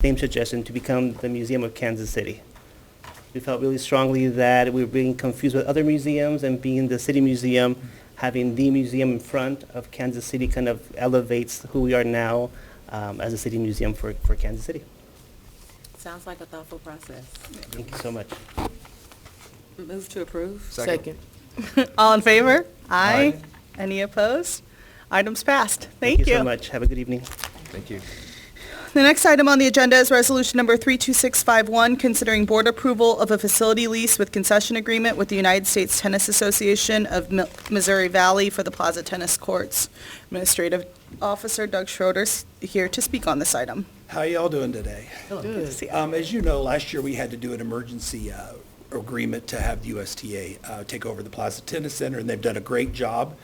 same suggestion to become the Museum of Kansas City. We felt really strongly that we were being confused with other museums, and being the city museum, having the museum in front of Kansas City kind of elevates who we are now as a city museum for Kansas City. Sounds like a thoughtful process. Thank you so much. Move to approve. Second. All in favor? Aye. Aye. Any opposed? Items passed. Thank Thank you you. so much. Have a good evening. Thank you. The next item on the agenda is Resolution Number 32651, considering board approval of a facility lease with concession agreement with the United States Tennis Association of Missouri Valley for the Plaza Tennis Courts. Administrative Officer Doug Schroeder's here to speak on this item. How y'all doing today? Good to see you. As you know, last year we had to do an emergency agreement to have the USTA take over the Plaza Tennis Center, and they've done a great job.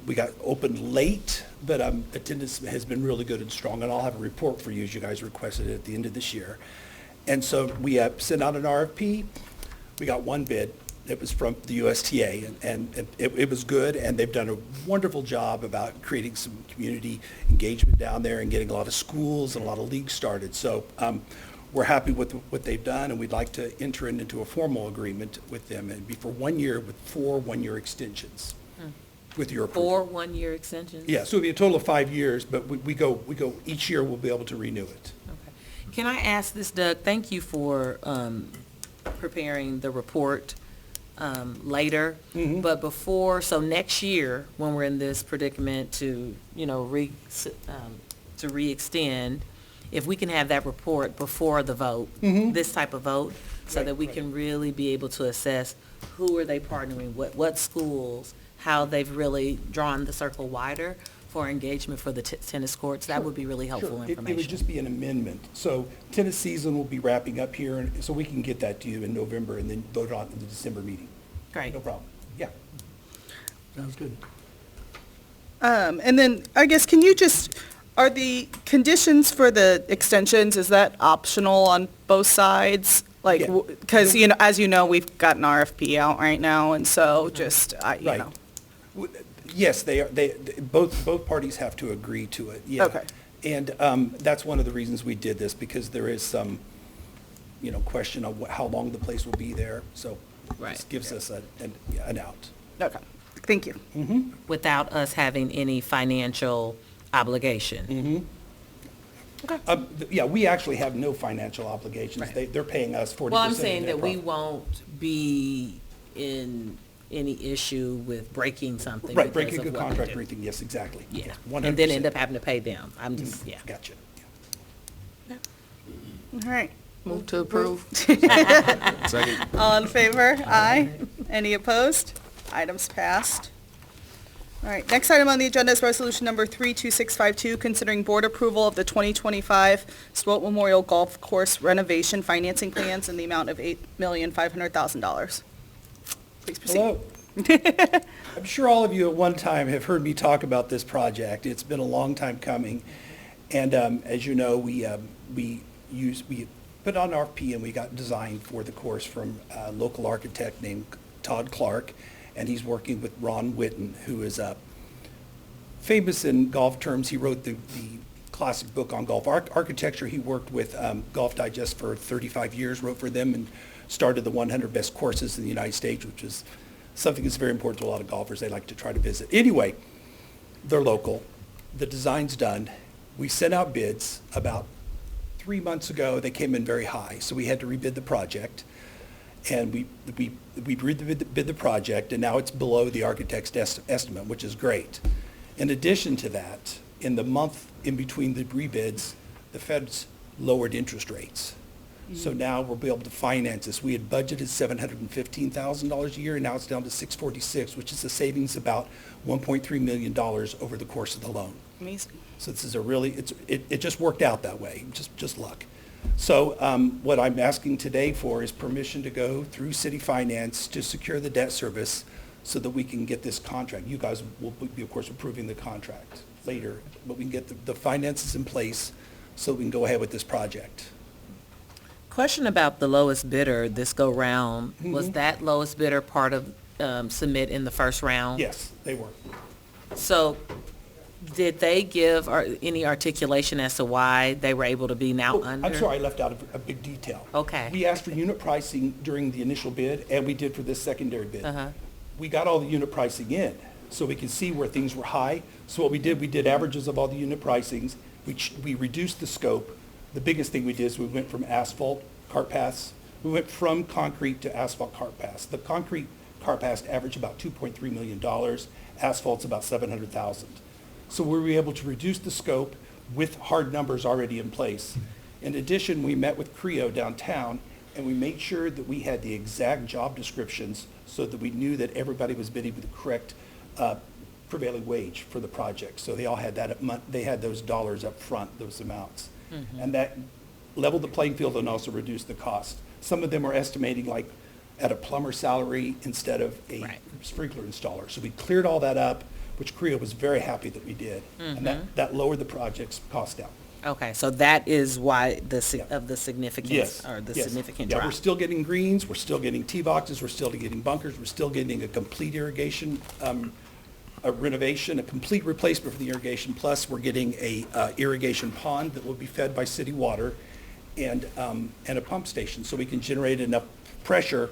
We got opened late, but attendance has been really good and strong, and I'll have a report for you as you guys requested it at the end of this year. And so we sent out an RFP. We got one bid. It was from the USTA, and it was good, and they've done a wonderful job about creating some community engagement down there and getting a lot of schools and a lot of leagues started. So we're happy with what they've done, and we'd like to enter into a formal agreement with them. It'd be for 1 year with 4 one-year extensions with your approval. 4 one-year extensions? Yeah, so it'd be a total of 5 years, but we go, each year we'll be able to renew it. Okay. Can I ask this, Doug? Thank you for preparing the report later. Mhm. But before, so next year, when we're in this predicament to, to re-extend, if we can have that report before the vote, this type of vote, so Right, that we right. can really be able to assess who are they partnering with, what schools, how they've really drawn the circle wider for engagement for the tennis courts, that would be really helpful Sure. information. It would just be an amendment. So tennis season will be wrapping up here, and so we can get that to you in November and then vote on it in the December meeting. Great. No problem. Yeah. Sounds good. And then, I guess, can you just, are the conditions for the extensions, is that optional on both sides? Like, Yeah. because, as you know, we've got an RFP out right now, and so just, Right. Yes, they are, both parties have to agree to it, yeah. Okay. And that's one of the reasons we did this, because there is some, question of how long the place will be there, so Right. this gives us an out. Okay, thank you. Without us having any financial obligation. Yeah, we actually have no financial obligations. Right. They're paying us 40% Well, I'm of saying their that we profit. won't be in any issue with breaking something. Right, because breaking of a what we contract do. or anything, yes, exactly. Yeah, 100%. and then end up having to pay them. I'm just, yeah. Gotcha. Yeah. All right. Move to approve. Second. All in favor? Aye. Any opposed? Items passed. All right, next item on the agenda is Resolution Number 32652, considering board approval of the 2025 Swope Memorial Golf Course renovation financing plans in the amount of $8,500,000. Please proceed. Hello. I'm sure all of you at one time have heard me talk about this project. It's been a long time coming. And as you know, we put on RFP and we got design for the course from a local architect named Todd Clark. And he's working with Ron Witten, who is famous in golf terms. He wrote the classic book on golf architecture. He worked with Golf Digest for 35 years, wrote for them, and started the 100 best courses in the United States, which is something that's very important to a lot of golfers. They like to try to visit. Anyway, they're local. The design's done. We sent out bids about 3 months ago. They came in very high, so we had to rebid the project. And we bid the project, and now it's below the architect's estimate, which is great. In addition to that, in the month in between the rebids, the Fed's lowered interest rates. So now we'll be able to finance this. We had budgeted $715,000 a year, and now it's down to $646,000, which is a savings about $1.3 million over the course of the loan. Amazing. So this is it just worked out that way, just luck. So what I'm asking today for is permission to go through city finance to secure the debt service so that we can get this contract. You guys will be, of course, approving the contract later, but we can get the finances in place so we can go ahead with this project. Question about the lowest bidder this go-round. Was that lowest bidder part of submit in the first round? Yes, they were. So Did they give any articulation as to why they were able to be now Oh, under? I'm sorry, I left out a big detail. Okay. We asked for unit pricing during the initial bid, and we did for this secondary bid. Uh-huh. We got all the unit pricing in, so we could see where things were high. So what we did averages of all the unit pricings. We reduced the scope. The biggest thing we did is we went from asphalt cart paths. We went from concrete to asphalt cart paths. The concrete cart paths average about $2.3 million. Asphalt's about $700,000. So we were able to reduce the scope with hard numbers already in place. In addition, we met with Creo downtown, and we made sure that we had the exact job descriptions so that we knew that everybody was bidding with the correct prevailing wage for the project. So they all had that, they had those dollars up front, those amounts. And that leveled the playing field and also reduced the cost. Some of them are estimating like at a plumber salary instead of a Right. sprinkler installer. So we cleared all that up, which Creo was very happy that we did. And that lowered the project's cost down. Okay, so that is why Yeah. of the significance, Yes. or the yes. significant Yeah, drop? we're still getting greens, we're still getting tee boxes, we're still getting bunkers, we're still getting a complete irrigation, a renovation, a complete replacement for the irrigation, plus we're getting a irrigation pond that will be fed by city water and a pump station, so we can generate enough pressure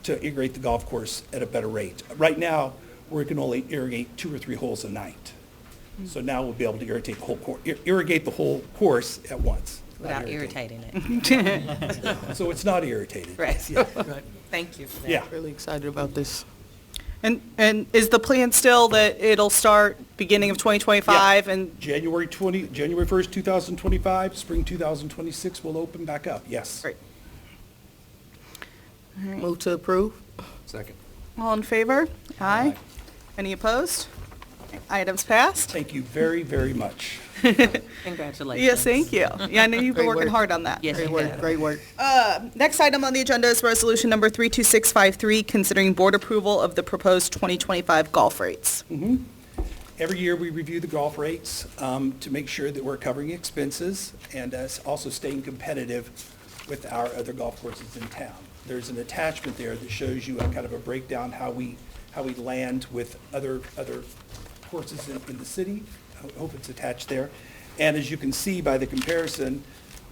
to irrigate the golf course at a better rate. Right now, we can only irrigate 2 or 3 holes a night. So now we'll be able to irrigate the whole course at once. not Without irritating. irritating it. So it's not irritated. Right. Yeah. Thank you for that. Yeah. Really excited about this. And is the plan still that it'll start beginning of 2025 and, January 1st, 2025, spring 2026 will open back up, yes. great. Move to approve? Second. All in favor? Aye. Any opposed? Items passed. Thank you very, very much. Congratulations. Yes, thank you. Yeah, I know you've been Great working work. hard on that. Yes, Great you work, have. great work. Next item on the agenda is resolution number 32653, considering board approval of the proposed 2025 golf rates. Every year, we review the golf rates to make sure that we're covering expenses and also staying competitive with our other golf courses in town. There's an attachment there that shows you a kind of a breakdown how we land with other courses in the city. I hope it's attached there. And as you can see by the comparison,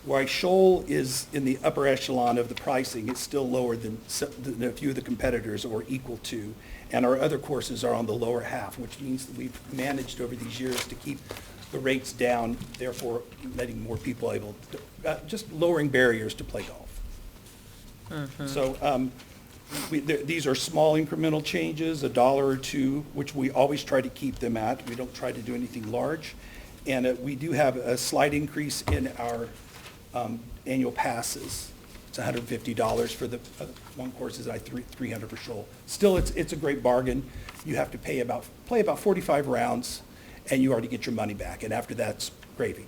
while Shoal is in the upper echelon of the pricing, it's still lower than a few of the competitors, or equal to. And our other courses are on the lower half, which means that we've managed over these years to keep the rates down, therefore letting more people able to, just lowering barriers to play golf. So these are small incremental changes, $1 or $2, which we always try to keep them at. We don't try to do anything large. And we do have a slight increase in our annual passes. It's $150 for the one course, is $300 for Shoal. Still, it's a great bargain. You have to play about 45 rounds, and you already get your money back. And after that's gravy.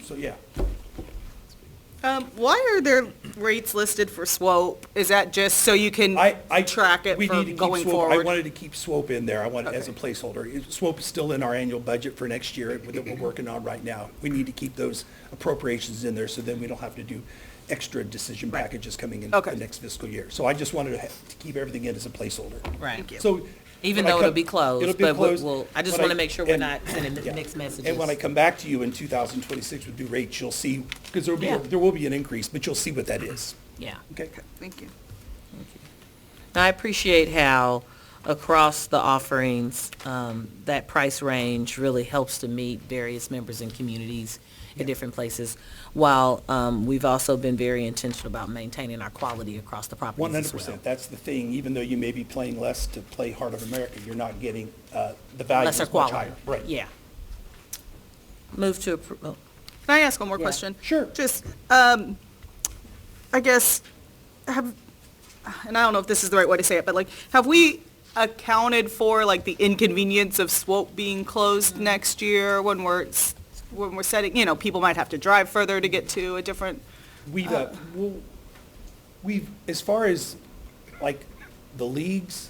So, yeah. Why are there rates listed for Swope? Is that just so you can track it We for need to keep going Swope. forward? I wanted to keep Swope in there. I want it as a Okay. placeholder. Swope is still in our annual budget for next year that we're working on right now. We need to keep those appropriations in there, so then we don't have to do extra decision Right. packages coming in Okay. the next fiscal year. So I just wanted to keep everything in as a placeholder. Right. Thank you. So Even when I though it'll come- be closed, it'll be but closed, I just but want to make sure we're and- not sending yeah. mixed messages. And when I come back to you in 2026 with new rates, you'll see, because Yeah. there will be an increase, but you'll see what that is. Yeah. Okay? Thank you. I appreciate how across the offerings, that price range really helps to meet various members and communities in different places, while we've also been very intentional about maintaining our quality across the properties as well. 100%. That's the thing. Even though you may be playing less to play Heart of America, you're not getting, the value is Lesser much quality. higher. Right. Yeah. Move to approve. Can I ask one more Yeah. question? Sure. Just, I guess, and I don't know if this is the right way to say it, but like, have we accounted for like the inconvenience of Swope being closed next year when we're setting, people might have to drive further to get to a different, We've, as far as like the leagues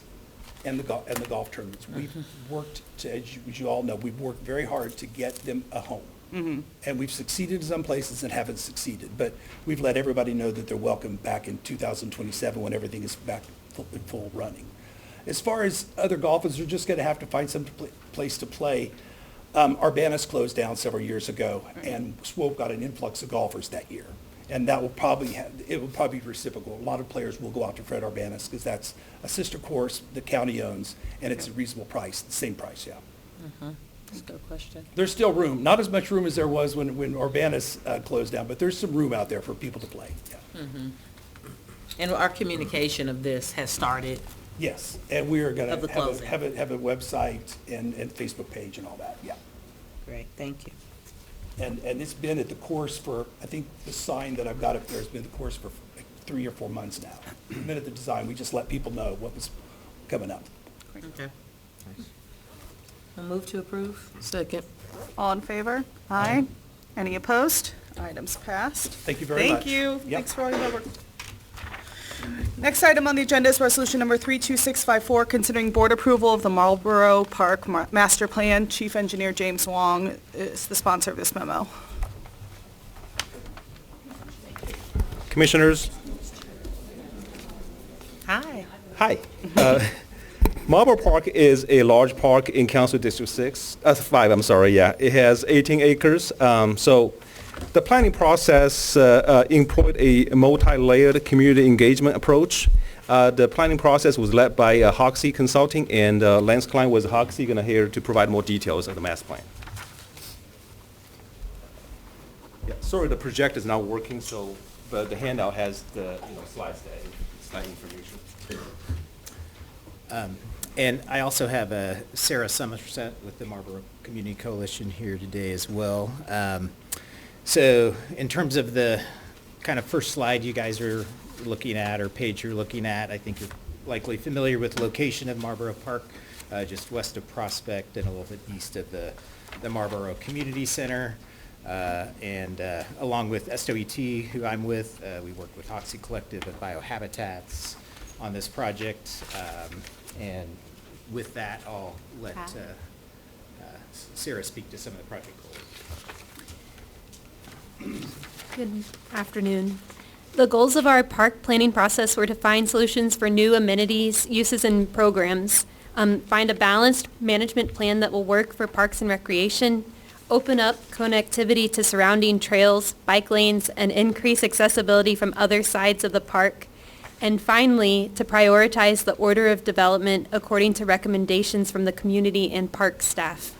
and the golf tournaments, we've worked to, as you all know, we've worked very hard to get them a home. And we've succeeded in some places and haven't succeeded, but we've let everybody know that they're welcome back in 2027 when everything is back in full running. As far as other golfers, they're just going to have to find some place to play. Arbanus closed down several years ago, and Swope got an influx of golfers that year. And that will probably it will probably be reciprocal. A lot of players will go out to Fred Arbanus because that's a sister course the county owns, and it's a reasonable price, the same price, yeah. That's a good question. There's still room, not as much room as there was when Arbanus closed down, but there's some room out there for people to play, yeah. And our communication of this has started. Yes, and we are going Of the to closing. have a website and Facebook page and all that, yeah. Great, thank you. And it's been at the course for, I think the sign that I've got up there has been at the course for like 3 or 4 months now. Been at the design, we just let people know what was coming up. Okay. I'll move to approve. Second. All in favor? Aye. Any opposed? Items passed. Thank you very much. Thank you. Yep. Thanks for all your hard work. Next item on the agenda is resolution number 32654, considering board approval of the Marlborough Park Master Plan. Chief Engineer James Wong is the sponsor of this memo. Commissioners, Hi. hi. Marlborough Park is a large park in Council District 5, I'm sorry, yeah. It has 18 acres. So the planning process employed a multi-layered community engagement approach. The planning process was led by Hoxie Consulting, and Lance Klein was Hoxie, going to here to provide more details of the master plan. Yeah, sorry, the projector is not working, so but the handout has the slides that slide information. And I also have Sarah Somerset with the Marlborough Community Coalition here today as well. So in terms of the kind of first slide you guys are looking at, or page you're looking at, I think you're likely familiar with the location of Marlborough Park, just west of Prospect and a little bit east of the Marlborough Community Center. And along with SWT, who I'm with, we work with Hoxie Collective and Biohabitats on this project. And with that, I'll let Sarah speak to some of the project goals. Good afternoon. The goals of our park planning process were to find solutions for new amenities, uses, and programs, find a balanced management plan that will work for parks and recreation, open up connectivity to surrounding trails, bike lanes, and increase accessibility from other sides of the park, and finally, to prioritize the order of development according to recommendations from the community and park staff.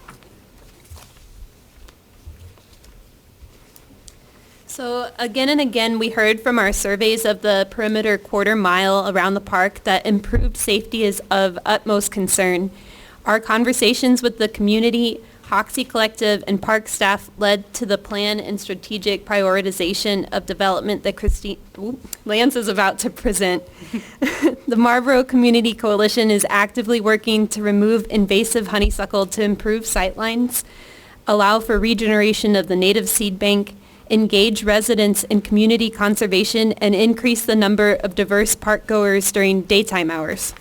So again and again, we heard from our surveys of the perimeter quarter mile around the park that improved safety is of utmost concern. Our conversations with the community, Hoxie Collective, and park staff led to the plan and strategic prioritization of development that Lance is about to present. The Marlborough Community Coalition is actively working to remove invasive honeysuckle to improve sightlines, allow for regeneration of the native seed bank, engage residents in community conservation, and increase the number of diverse park goers during daytime hours.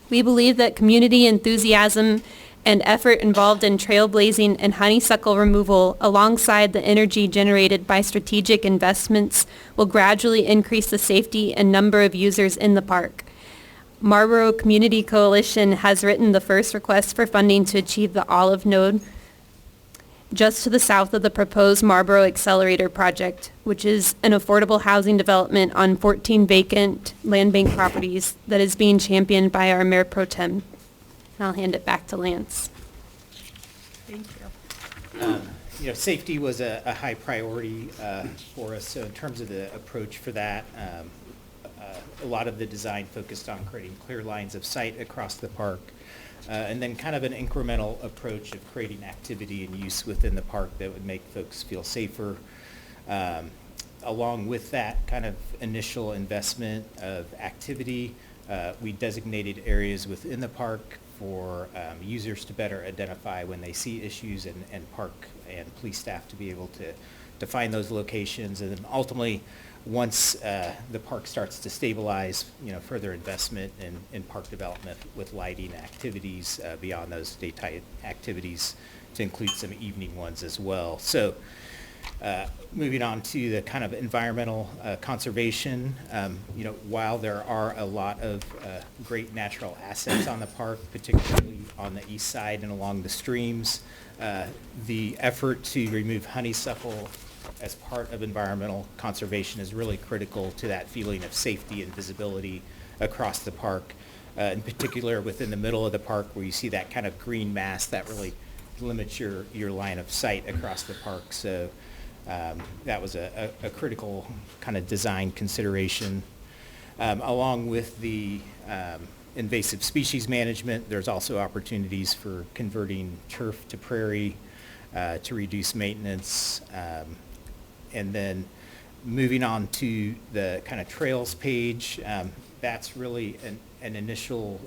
We believe that community enthusiasm and effort involved in trailblazing and honeysuckle removal alongside the energy generated by strategic investments will gradually increase the safety and number of users in the park. Marlborough Community Coalition has written the first request for funding to achieve the Olive Node just to the south of the proposed Marlborough Accelerator Project, which is an affordable housing development on 14 vacant land bank properties that is being championed by our Mayor Pro Tem. And I'll hand it back to Lance. Thank you. Safety was a high priority for us. So in terms of the approach for that, a lot of the design focused on creating clear lines of sight across the park, and then kind of an incremental approach of creating activity and use within the park that would make folks feel safer. Along with that kind of initial investment of activity, we designated areas within the park for users to better identify when they see issues, and park and police staff to be able to find those locations. And then ultimately, once the park starts to stabilize, further investment in park development with lighting activities beyond those daytime activities to include some evening ones as well. So Moving on to the kind of environmental conservation, while there are a lot of great natural assets on the park, particularly on the east side and along the streams, the effort to remove honeysuckle as part of environmental conservation is really critical to that feeling of safety and visibility across the park. In particular, within the middle of the park where you see that kind of green mass that really limits your line of sight across the park. So that was a critical kind of design consideration. Along with the invasive species management, there's also opportunities for converting turf to prairie to reduce maintenance. And then moving on to the kind of trails page, that's really an initial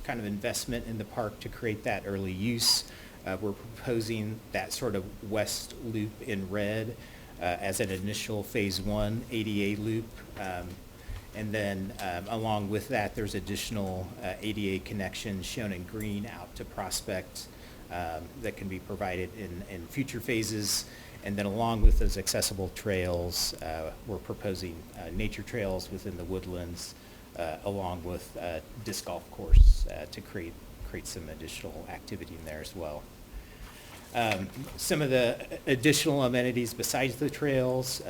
kind of investment in the park to create that early use. We're proposing that sort of west loop in red as an initial phase 1 ADA loop. And then along with that, there's additional ADA connections shown in green out to Prospect that can be provided in future phases. And then along with those accessible trails, we're proposing nature trails within the woodlands along with disc golf course to create some additional activity in there as well. Some of the additional amenities besides the trails,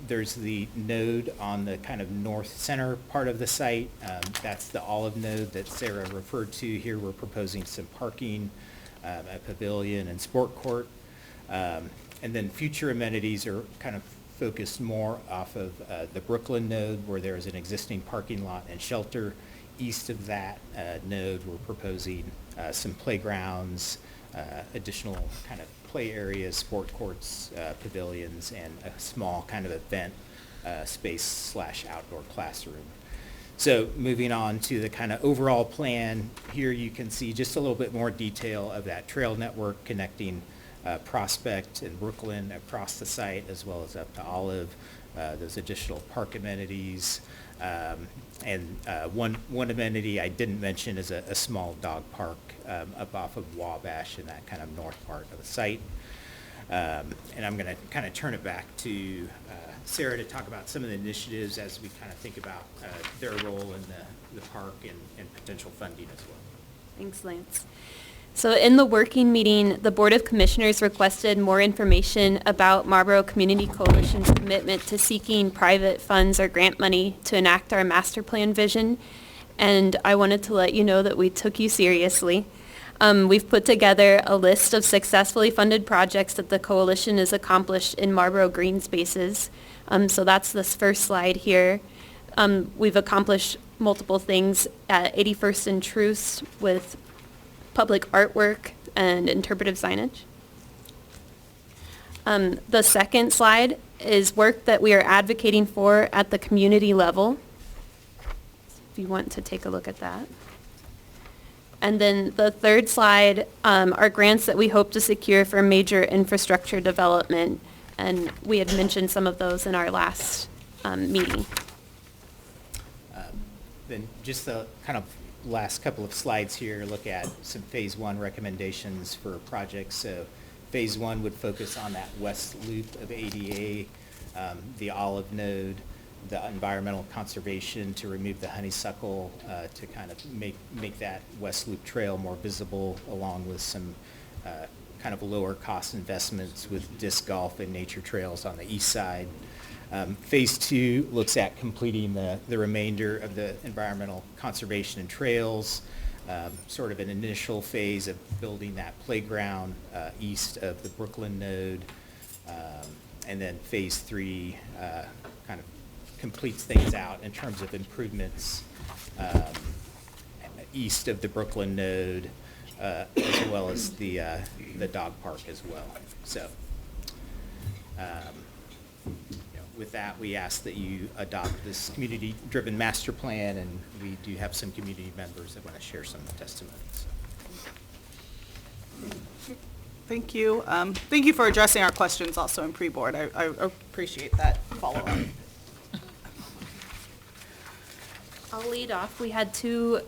there's the node on the kind of north center part of the site. That's the olive node that Sarah referred to. Here we're proposing some parking, a pavilion and sport court. And then future amenities are kind of focused more off of the Brooklyn node where there is an existing parking lot and shelter. East of that node, we're proposing some playgrounds, additional kind of play areas, sport courts, pavilions, and a small kind of event space / outdoor classroom. So moving on to the kind of overall plan, here you can see just a little bit more detail of that trail network connecting Prospect and Brooklyn across the site as well as up to Olive. Those additional park amenities. And one amenity I didn't mention is a small dog park up off of Wabash in that kind of north part of the site. And I'm going to kind of turn it back to Sarah to talk about some of the initiatives as we kind of think about their role in the park and potential funding as well. Thanks, Lance. So in the working meeting, the Board of Commissioners requested more information about Marlboro Community Coalition's commitment to seeking private funds or grant money to enact our master plan vision. And I wanted to let you know that we took you seriously. We've put together a list of successfully funded projects that the coalition has accomplished in Marlboro green spaces. So that's this first slide here. We've accomplished multiple things at 81st and Truce with public artwork and interpretive signage. The second slide is work that we are advocating for at the community level, if you want to take a look at that. And then the third slide are grants that we hope to secure for major infrastructure development, and we had mentioned some of those in our last meeting. Then just the kind of last couple of slides here look at some phase 1 recommendations for projects. So phase 1 would focus on that west loop of ADA, the olive node, the environmental conservation to remove the honeysuckle to kind of make that west loop trail more visible, along with some kind of lower cost investments with disc golf and nature trails on the east side. Phase 2 looks at completing the remainder of the environmental conservation and trails, sort of an initial phase of building that playground east of the Brooklyn node, and then phase 3 kind of completes things out in terms of improvements east of the Brooklyn node, as well as the dog park as well. So. With that, we ask that you adopt this community-driven master plan, and we do have some community members that want to share some testimonies. Thank you. Thank you for addressing our questions also in pre-board. I appreciate that follow-up. I'll lead off. We had two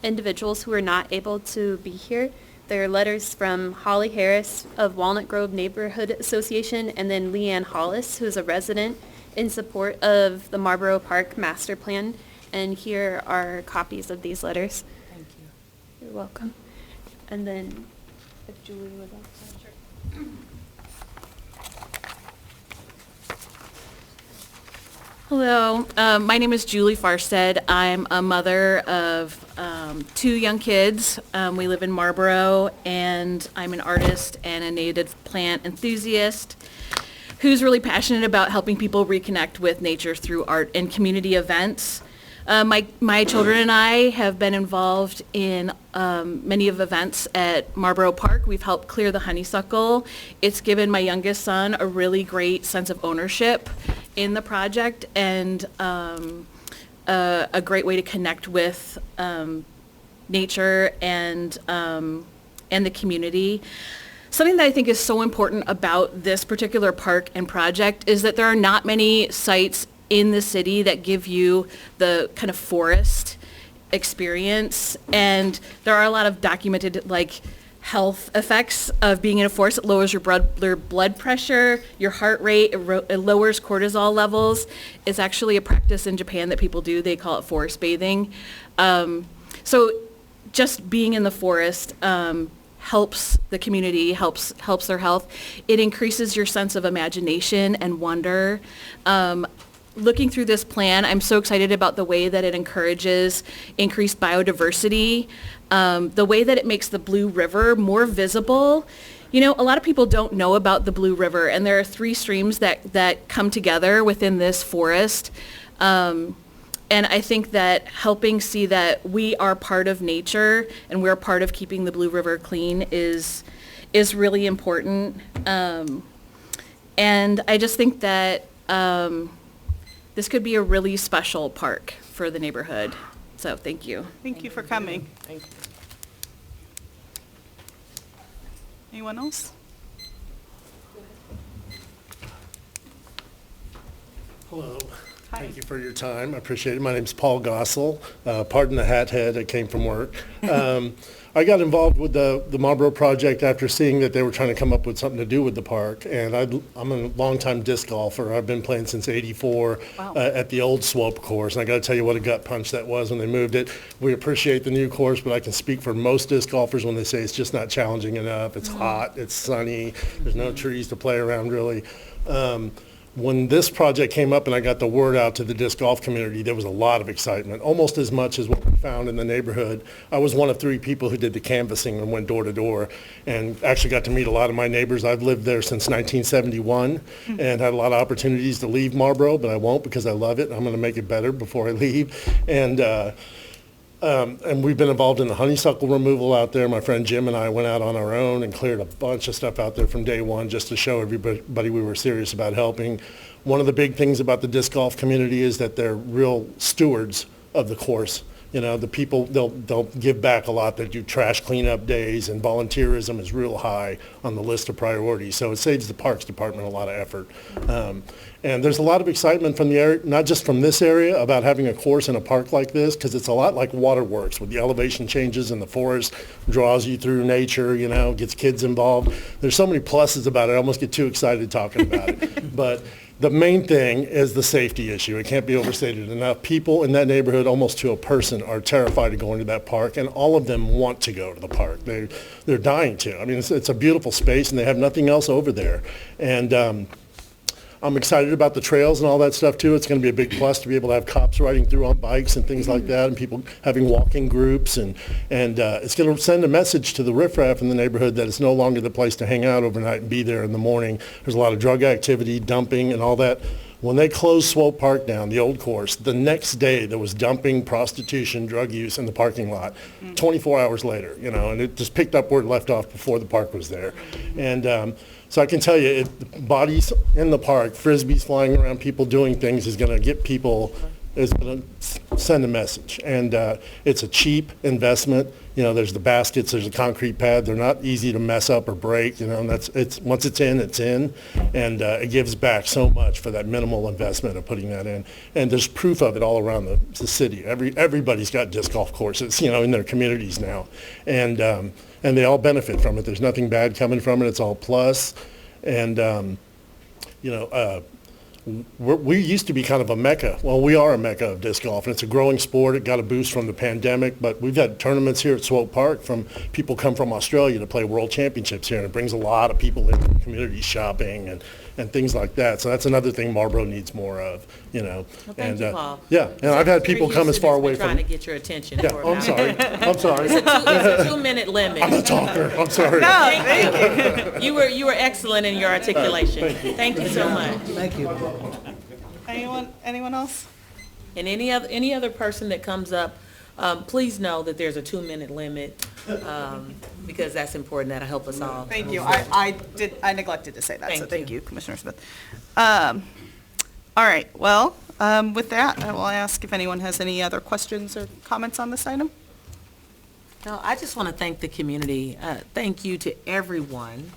individuals who were not able to be here. There are letters from Holly Harris of Walnut Grove Neighborhood Association and then Leanne Hollis, who is a resident, in support of the Marlboro Park Master Plan. And here are copies of these letters. Thank you. You're welcome. And then if Julie would like to. Hello, my name is Julie Farstead. I'm a mother of 2 young kids. We live in Marlboro, and I'm an artist and a native plant enthusiast who's really passionate about helping people reconnect with nature through art and community events. My children and I have been involved in many of events at Marlboro Park. We've helped clear the honeysuckle. It's given my youngest son a really great sense of ownership in the project and a great way to connect with nature and the community. Something that I think is so important about this particular park and project is that there are not many sites in the city that give you the kind of forest experience, and there are a lot of documented health effects of being in a forest. It lowers your blood pressure, your heart rate, it lowers cortisol levels. It's actually a practice in Japan that people do. They call it forest bathing. So just being in the forest helps the community, helps their health. It increases your sense of imagination and wonder. Looking through this plan, I'm so excited about the way that it encourages increased biodiversity, the way that it makes the Blue River more visible. You know, a lot of people don't know about the Blue River, and there are 3 streams that come together within this forest. And I think that helping see that we are part of nature and we're part of keeping the Blue River clean is really important. And I just think that this could be a really special park for the neighborhood. So thank you. Thank you for coming. Thank you. Anyone else? Hello. Hi. Thank you for your time. I appreciate it. My name's Paul Gossel. Pardon the hat head. I came from work. I got involved with the Marlboro project after seeing that they were trying to come up with something to do with the park. And I'm a longtime disc golfer. I've been playing since '84 Wow. at the old Swope course. And I got to tell you what a gut punch that was when they moved it. We appreciate the new course, but I can speak for most disc golfers when they say it's just not challenging enough. It's hot. It's sunny. There's no trees to play around really. When this project came up and I got the word out to the disc golf community, there was a lot of excitement, almost as much as what we found in the neighborhood. I was one of 3 people who did the canvassing and went door to door and actually got to meet a lot of my neighbors. I've lived there since 1971 and had a lot of opportunities to leave Marlboro, but I won't because I love it. I'm going to make it better before I leave. And we've been involved in the honeysuckle removal out there. My friend Jim and I went out on our own and cleared a bunch of stuff out there from day one just to show everybody we were serious about helping. One of the big things about the disc golf community is that they're real stewards of the course. You know, the people, they'll give back a lot. They do trash cleanup days, and volunteerism is real high on the list of priorities. So it saves the Parks Department a lot of effort. And there's a lot of excitement from the area, not just from this area, about having a course in a park like this, because it's a lot like waterworks with the elevation changes in the forest, draws you through nature, you know, gets kids involved. There's so many pluses about it. I almost get too excited talking about it. But the main thing is the safety issue. It can't be overstated enough. People in that neighborhood, almost to a person, are terrified of going to that park, and all of them want to go to the park. They're dying to. I mean, it's a beautiful space, and they have nothing else over there. And I'm excited about the trails and all that stuff too. It's going to be a big plus to be able to have cops riding through on bikes and things like that, and people having walking groups, and it's going to send a message to the riffraff in the neighborhood that it's no longer the place to hang out overnight and be there in the morning. There's a lot of drug activity, dumping, and all that. When they closed Swope Park down, the old course, the next day there was dumping, prostitution, drug use in the parking lot. 24 hours later, you know, and it just picked up where it left off before the park was there. And so I can tell you, bodies in the park, frisbees flying around, people doing things is going to get people, is going to send a message. And it's a cheap investment. there's the baskets, there's a concrete pad. They're not easy to mess up or break, and once it's in, and it gives back so much for that minimal investment of putting that in. And there's proof of it all around the city. Everybody's got disc golf courses, in their communities now, and they all benefit from it. There's nothing bad coming from it. It's all plus, and we used to be kind of a mecca. Well, we are a mecca of disc golf, and it's a growing sport. It got a boost from the pandemic, but we've had tournaments here at Swope Park from people come from Australia to play world championships here, and it brings a lot of people into the community shopping and things like that. So that's another thing Marlboro needs more of, Well, thank you, Paul. Yeah, and I've had people come as far away Trying from. to get your attention. Yeah, for I'm about- sorry. It's a 2-minute limit. I'm a talker. I'm sorry. Thank you. You were excellent in your articulation. Thank you so much. Anyone else? And any other person that comes up, please know that there's a 2-minute limit, because that's important. That'll help us all. Thank you. I neglected to say that, so Thank thank you. you, Commissioner Smith. All right, well, with that, I will ask if anyone has any other questions or comments on this item. No, I just want to thank the community. Thank you to everyone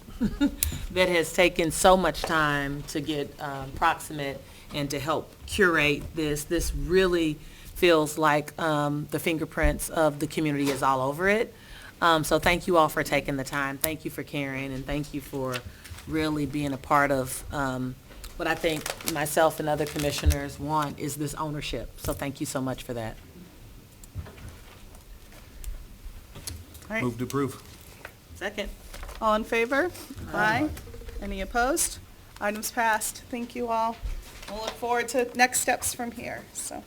that has taken so much time to get proximate and to help curate this. This really feels like the fingerprints of the community is all over it. So thank you all for taking the time. Thank you for caring, and thank you for really being a part of what I think myself and other commissioners want is this ownership. So thank you so much for that. All right, Move to approve. Second. all in favor? Aye. Any opposed? Items passed. Thank you all. We'll look forward to next steps from here, so. All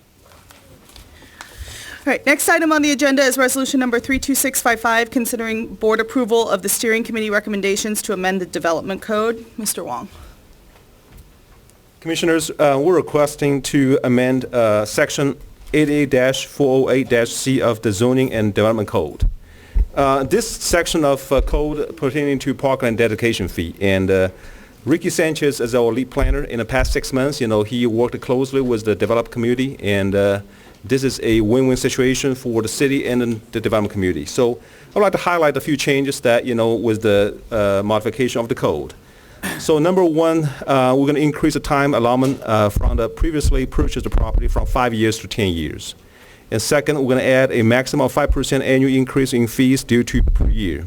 right, next item on the agenda is resolution number 32655, considering board approval of the steering committee recommendations to amend the development code. Mr. Wong. Commissioners, we're requesting to amend Section 88-408-C of the Zoning and Development Code. This section of code pertaining to parkland dedication fee, and Ricky Sanchez is our lead planner. In the past 6 months, he worked closely with the development community, and this is a win-win situation for the city and the development community. So I'd like to highlight a few changes that, with the modification of the code. So number one, we're going to increase the time allotment from the previously purchased property from 5 years to 10 years. And second, we're going to add a maximum of 5% annual increase in fees due to per year.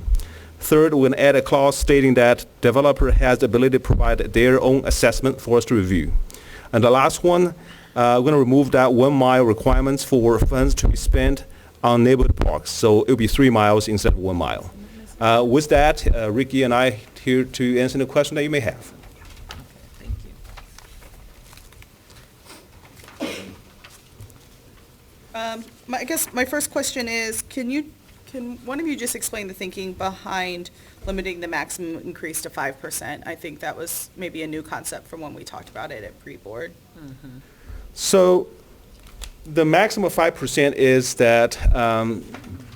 Third, we're going to add a clause stating that developer has the ability to provide their own assessment for us to review. And the last one, we're going to remove that 1 mile requirements for funds to be spent on neighborhood parks. So it'll be 3 miles instead of 1 mile. With that, Ricky and I here to answer the question that you may have. Thank you. I guess my first question is, can one of you just explain the thinking behind limiting the maximum increase to 5%? I think that was maybe a new concept from when we talked about it at pre-board. So the maximum of 5% is that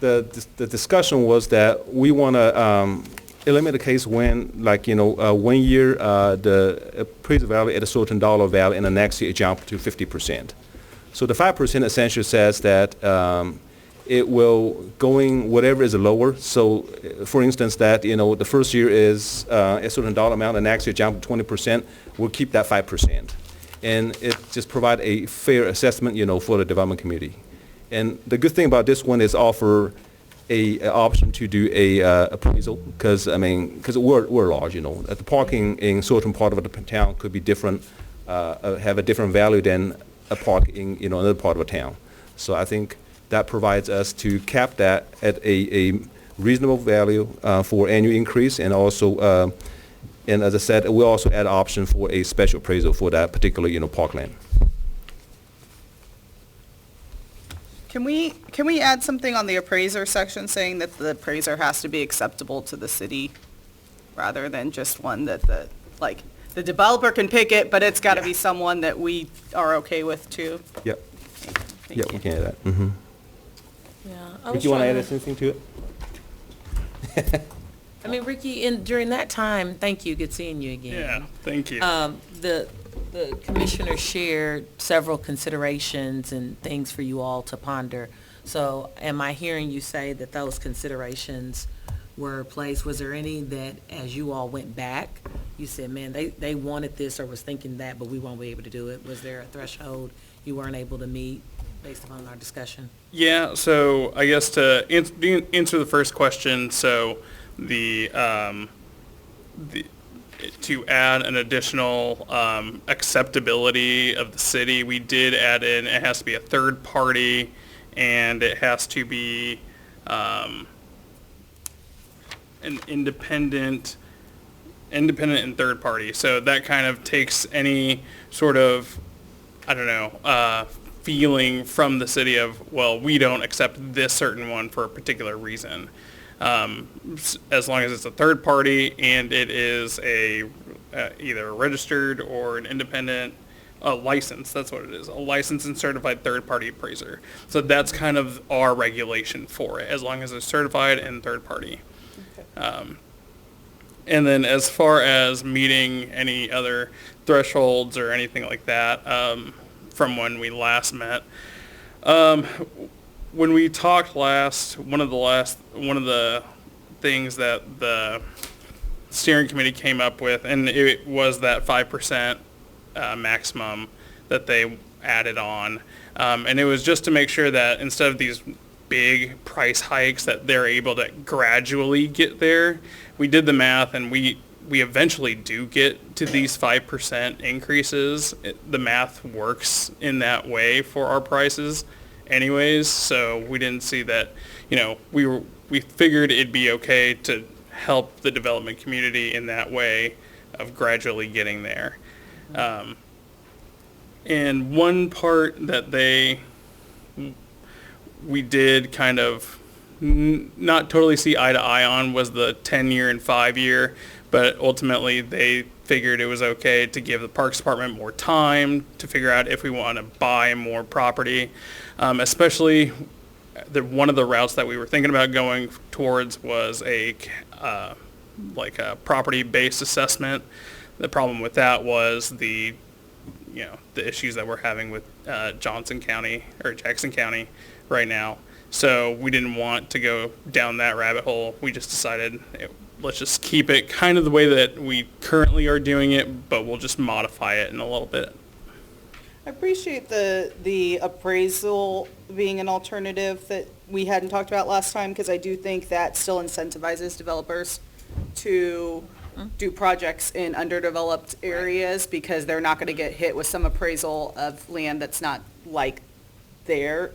the discussion was that we want to eliminate the case when, 1 year the appraisal value at a certain dollar value, and the next year it jumped to 50%. So the 5% essentially says that it will going whatever is lower. So, for instance, that the first year is a certain dollar amount, the next year jump to 20%. We'll keep that 5%, and it just provide a fair assessment, for the development community. And the good thing about this one is offer a option to do a appraisal, because we're large, At the parking in certain part of the town could be different, have a different value than a park in another part of a town. So I think that provides us to cap that at a reasonable value for annual increase, and also, and as I said, we'll also add option for a special appraisal for that particular parkland. Can we add something on the appraiser section saying that the appraiser has to be acceptable to the city, rather than just one that the developer can pick it, but it's got to be someone that we are okay with too? Yep. Thank Yep, you. we can add that. Mm-hmm. Yeah. Ricky, you want to add anything to it? Ricky, during that time, thank you, good seeing you again. Yeah, thank you. The commissioner shared several considerations and things for you all to ponder. So am I hearing you say that those considerations were placed? Was there any that, as you all went back, you said, man, they wanted this or was thinking that, but we won't be able to do it? Was there a threshold you weren't able to meet based upon our discussion? Yeah, so I guess to answer the first question, so the to add an additional acceptability of the city, we did add in, it has to be a third party, and it has to be an independent and third party. So that kind of takes any sort of, I don't know, feeling from the city of, well, we don't accept this certain one for a particular reason. As long as it's a third party and it is either a registered or an independent license, that's what it is, a licensed and certified third party appraiser. So that's kind of our regulation for it, as long as it's certified and third party. And then as far as meeting any other thresholds or anything like that, from when we last met, when we talked last, one of the things that the steering committee came up with, and it was that 5% maximum that they added on, and it was just to make sure that instead of these big price hikes that they're able to gradually get there. We did the math, and we eventually do get to these 5% increases. The math works in that way for our prices anyways, so we didn't see that, we figured it'd be okay to help the development community in that way of gradually getting there. And one part that we did kind of not totally see eye to eye on was the 10-year and 5-year, but ultimately they figured it was okay to give the Parks Department more time to figure out if we want to buy more property, especially one of the routes that we were thinking about going towards was a property-based assessment. The problem with that was the issues that we're having with Jackson County right now. So we didn't want to go down that rabbit hole. We just decided let's just keep it kind of the way that we currently are doing it, but we'll just modify it in a little bit. I appreciate the appraisal being an alternative that we hadn't talked about last time, because I do think that still incentivizes developers to do projects in underdeveloped areas, because they're not going to get hit with some appraisal of land that's not like their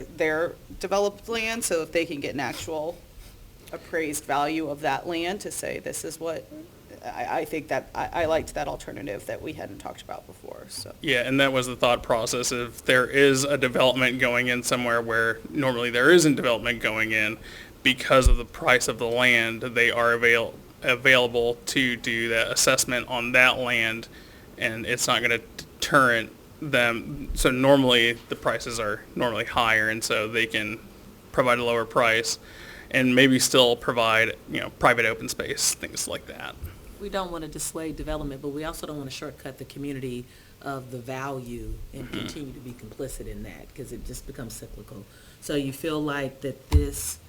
developed land. So if they can get an actual appraised value of that land to say, this is what, I think that, I liked that alternative that we hadn't talked about before, so. Yeah, and that was the thought process. If there is a development going in somewhere where normally there isn't development going in, because of the price of the land, they are available to do that assessment on that land, and it's not going to deter them. So normally the prices are normally higher, and so they can provide a lower price and maybe still provide, private open space, things like that. We don't want to dissuade development, but we also don't want to shortcut the community of the value and continue to be complicit in that, because it just becomes cyclical. So you feel like that this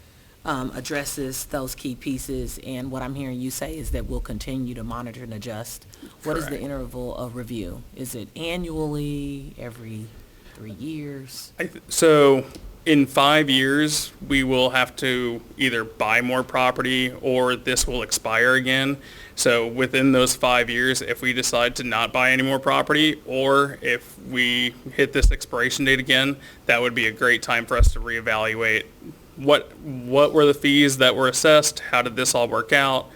addresses those key pieces, and what I'm hearing you say is that we'll continue to monitor and adjust. What is the Correct. interval of review? Is it annually, every 3 years? So in 5 years, we will have to either buy more property or this will expire again. So within those 5 years, if we decide to not buy any more property, or if we hit this expiration date again, that would be a great time for us to reevaluate what were the fees that were assessed, how did this all work out,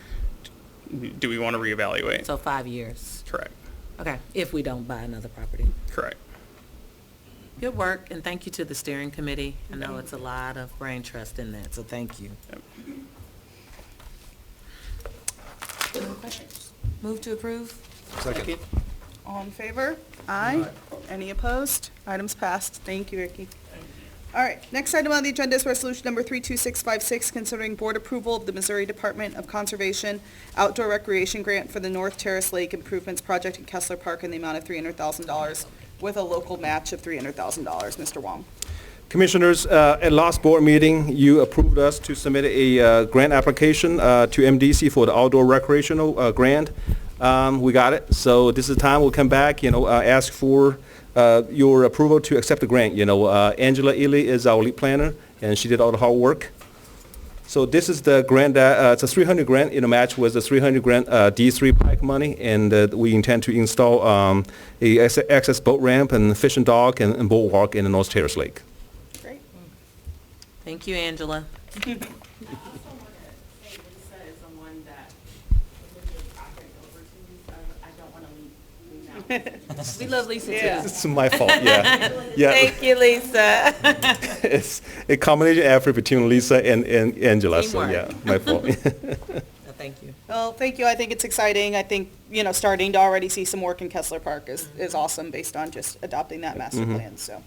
do we want to reevaluate? So 5 years. Correct. Okay, if we don't buy another property. Correct. Good work, and thank you to the steering committee. I know it's a lot of brain trust in that, so thank you. Yep. Any more questions? Move to approve? Second. All in favor? Aye. Any opposed? Items passed. Thank you, Ricky. All right, next item on the agenda is resolution number 32656, considering board approval of the Missouri Department of Conservation Outdoor Recreation Grant for the North Terrace Lake Improvements Project in Kessler Park in the amount of $300,000 with a local match of $300,000. Mr. Wong. Commissioners, at last board meeting, you approved us to submit a grant application to MDC for the outdoor recreational grant. We got it, so this is the time we'll come back, ask for your approval to accept the grant. Angela Ely is our lead planner, and she did all the hard work. So this is the grant that, it's a 300 grant in a match with the 300 grant D3 Pike money, and we intend to install a access boat ramp and fishing dock and boardwalk in the North Terrace Lake. Great. Thank you, Angela. We love Lisa too. Yeah. It's my fault, yeah. Yeah. Thank you, Lisa. It's a combination effort between Lisa and Angela, so Teamwork. yeah, my fault. Thank you. Well, thank you. I think it's exciting. I think, starting to already see some work in Kessler Park is awesome based on just adopting that master plan, so.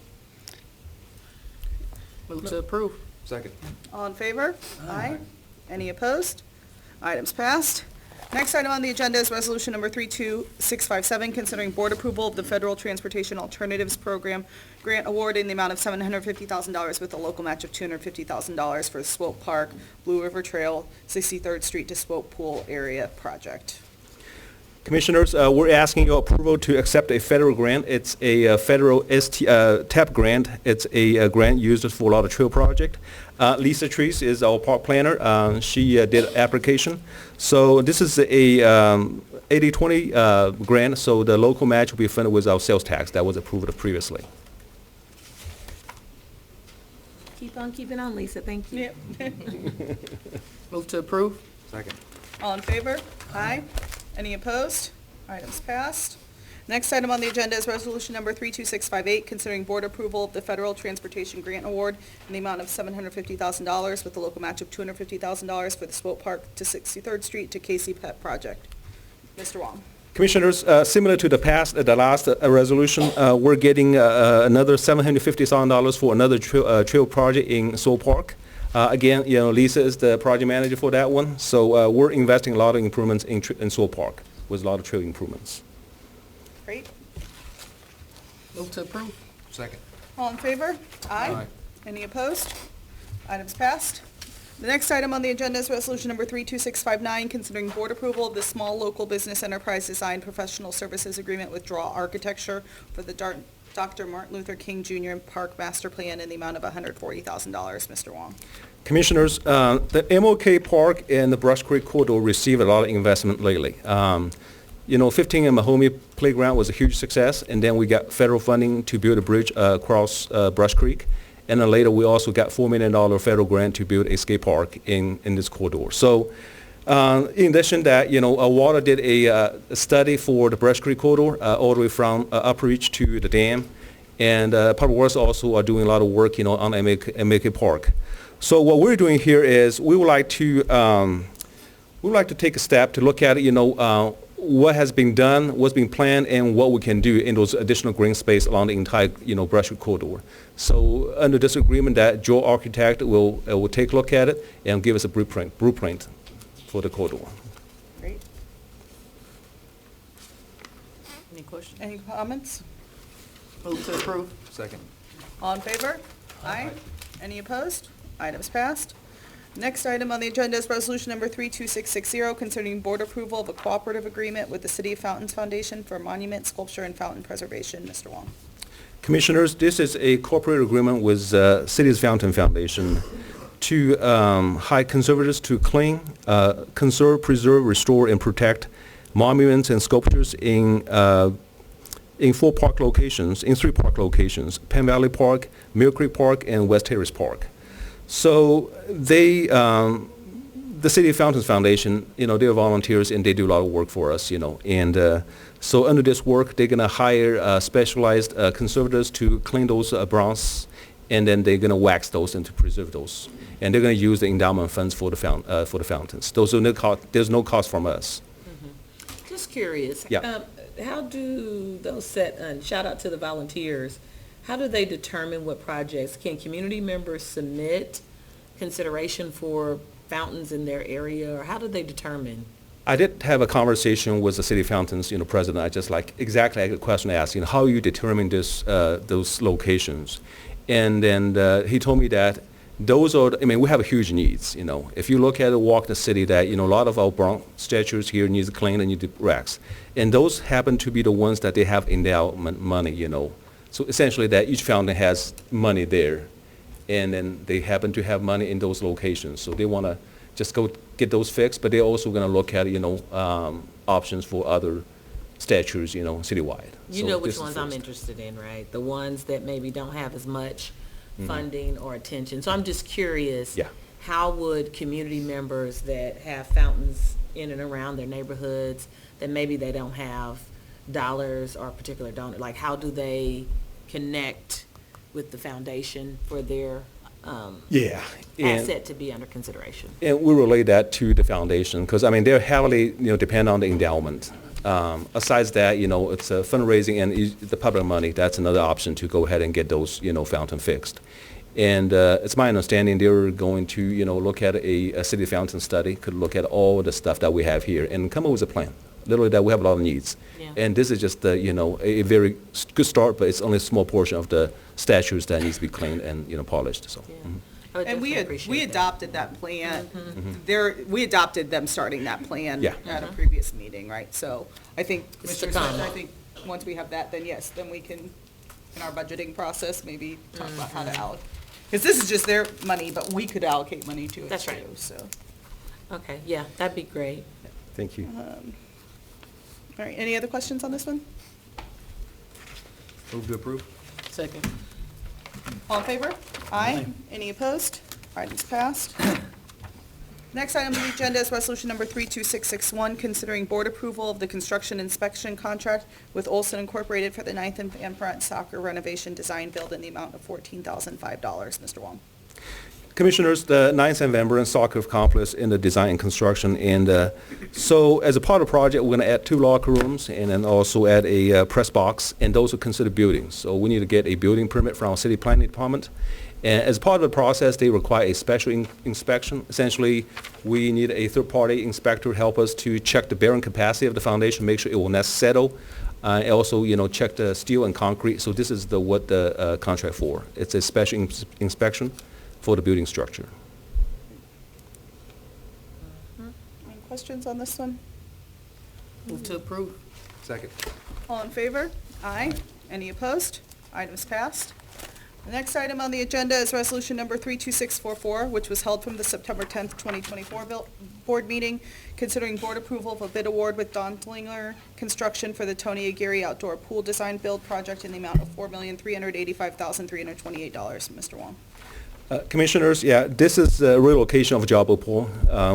Move to approve. Second. All in favor? Aye. Any opposed? Items passed. Next item on the agenda is resolution number 32657, considering board approval of the Federal Transportation Alternatives Program grant award in the amount of $750,000 with a local match of $250,000 for the Swope Park, Blue River Trail, 63rd Street to Swope Pool area project. Commissioners, we're asking your approval to accept a federal grant. It's a federal TAP grant. It's a grant used for a lot of trail project. Lisa Treese is our park planner. She did application. So this is a 80-20 grant, so the local match will be funded with our sales tax that was approved previously. Keep on keeping on, Lisa. Thank you. Yep. Move to approve. Second. All in favor? Aye. Any opposed? Items passed. Next item on the agenda is resolution number 32658, considering board approval of the Federal Transportation Grant Award in the amount of $750,000 with a local match of $250,000 for the Swope Park to 63rd Street to KC Pet project. Mr. Wong. Commissioners, similar to the last resolution, we're getting another $750,000 for another trail project in Swope Park. Again, Lisa is the project manager for that one, so we're investing a lot of improvements in Swope Park with a lot of trail improvements. Great. Move to approve. Second. All in favor? Aye. Any opposed? Items passed. The next item on the agenda is resolution number 32659, considering board approval of the small local business enterprise design professional services agreement with Draw Architecture for the Dr. Martin Luther King Jr. Park Master Plan in the amount of $140,000. Mr. Wong. Commissioners, the MLK Park and the Brush Creek Corridor received a lot of investment lately. 15 and Mahomie Playground was a huge success, and then we got federal funding to build a bridge across Brush Creek. And then later, we also got $4 million federal grant to build a skate park in this corridor. So in addition to that, Water did a study for the Brush Creek corridor all the way from Upper Reach to the dam. And Public Works also are doing a lot of work, on MLK Park. So what we're doing here is we would like to take a step to look at what has been done, what's been planned, and what we can do in those additional green space along the entire Brush Creek corridor. So under this agreement, that Joe Architect will take a look at it and give us a blueprint for the corridor. Great. Any questions? Any comments? Move to approve. Second. All in favor? Aye. Any opposed? Items passed. Next item on the agenda is resolution number 32660, concerning board approval of a cooperative agreement with the City of Fountains Foundation for monument, sculpture, and fountain preservation. Mr. Wong. Commissioners, this is a corporate agreement with City's Fountain Foundation to hire conservators to clean, conserve, preserve, restore, and protect monuments and sculptures in 3 park locations, Penn Valley Park, Mill Creek Park, and West Terrace Park. So the City of Fountains Foundation, they're volunteers and they do a lot of work for us, and so under this work, they're gonna hire specialized conservators to clean those bronze, and then they're gonna wax those and to preserve those, and they're gonna use the endowment funds for the fountains. There's no cost from us. Just curious. Yeah. How do those shout out to the volunteers, how do they determine what projects? Can community members submit consideration for fountains in their area, or how do they determine? I did have a conversation with the City Fountains, president. I just exactly like the question I asked, how you determine those locations. And then he told me that those are, I mean, we have huge needs, you know. If you look at a walk in the city that, you know, a lot of our bronze statues here needs clean and need racks. And those happen to be the ones that they have endowment money, you know. So essentially that each fountain has money there. And then they happen to have money in those locations. So they want to just go get those fixed, but they're also going to look at, you know, options for other statues, you know, citywide. You So know this which is ones I'm first. interested in, right? The ones that maybe don't have as much funding or attention. So I'm just curious. Yeah. How would community members that have fountains in and around their neighborhoods that maybe they don't have dollars or particular donor, like how do they connect with the foundation for their Yeah. And- asset to be under consideration? And we relate that to the foundation, because, I mean, they're heavily, you know, depend on the endowment. Besides that, you know, it's fundraising and the public money, that's another option to go ahead and get those, you know, fountain fixed. And it's my understanding they're going to, you know, look at a city fountain study, could look at all the stuff that we have here and come up with a plan. Literally that we have a lot of needs. Yeah. And this is just, you know, a very good start, but it's only a small portion of the statues that needs to be cleaned and, you know, polished, so. Yeah. mhm. I would And we definitely appreciate that. adopted that plan. We adopted them starting that plan Yeah. at a previous meeting, right? So I think, Mr. Commissioner Smith, Khan. I think once we have that, then yes, then we can, in our budgeting process, maybe talk about how to allocate. Because this is just their money, but we could allocate money to it too, That's right. so. Okay, yeah, that'd be great. Thank you. All right, any other questions on this one? Move to approve. Second. All in favor? Aye. Any opposed? Items passed. Next item on the agenda is resolution number 32661, considering board approval of the construction inspection contract with Olson Incorporated for the 9th and Van Front Soccer renovation design build in the amount of $14,005. Mr. Wong. Commissioners, the 9th and Van Buren Soccer Complex in the design and construction, and so as a part of the project, we're going to add 2 locker rooms and then also add a press box, and those are considered buildings. So we need to get a building permit from our city planning department. And as part of the process, they require a special inspection. Essentially, we need a third-party inspector to help us to check the bearing capacity of the foundation, make sure it will not settle, and also, you know, check the steel and concrete. So this is what the contract for. It's a special inspection for the building structure. Any questions on this one? Move to approve. Second. All in favor? Aye. Any opposed? Items passed. The next item on the agenda is resolution number 32644, which was held from the September 10th, 2024 board meeting, considering board approval of a bid award with Dondlinger Construction for the Tony Aguirre Outdoor Pool Design Build Project in the amount of $4,385,328. Mr. Wong. Commissioners, yeah, this is a relocation of Jabo Pool.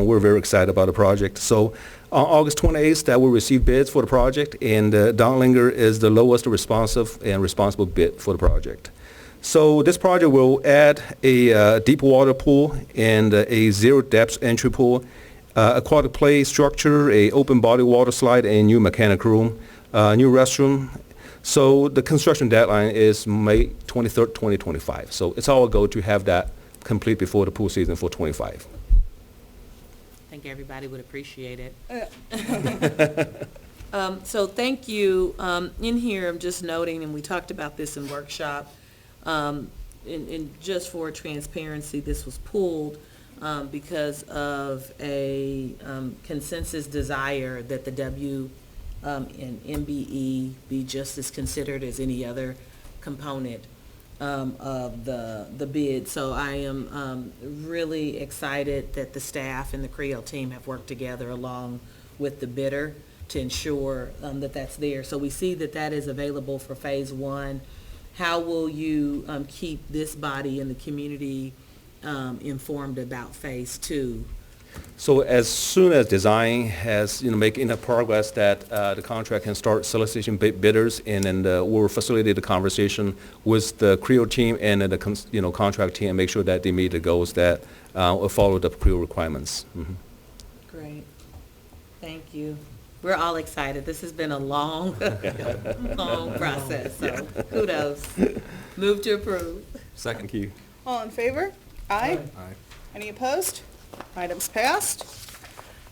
We're very excited about the project. So on August 28th, that we received bids for the project, and Dondlinger is the lowest responsive and responsible bid for the project. So this project will add a deep water pool and a zero depth entry pool, aquatic play structure, a open body water slide, and new mechanic room, new restroom. So the construction deadline is May 23rd, 2025. So it's our goal to have that complete before the pool season for 25. I think everybody would appreciate it. Yeah. So thank you. In here, I'm just noting, and we talked about this in workshop, and just for transparency, this was pulled because of a consensus desire that the W and MBE be just as considered as any other component of the bid. So I am really excited that the staff and the Creel team have worked together along with the bidder to ensure that that's there. So we see that that is available for phase 1. How will you keep this body and the community informed about phase 2? So as soon as design has, you know, making enough progress that the contract can start soliciting bidders, and then we'll facilitate the conversation with the Creel team and the contract team and make sure that they meet the goals that will follow the Creel requirements. Mhm. Great. Thank you. We're all excited. This has been a long, long process, so kudos. Move to approve. Thank you. All in favor? Aye. Aye. Any opposed? Items passed.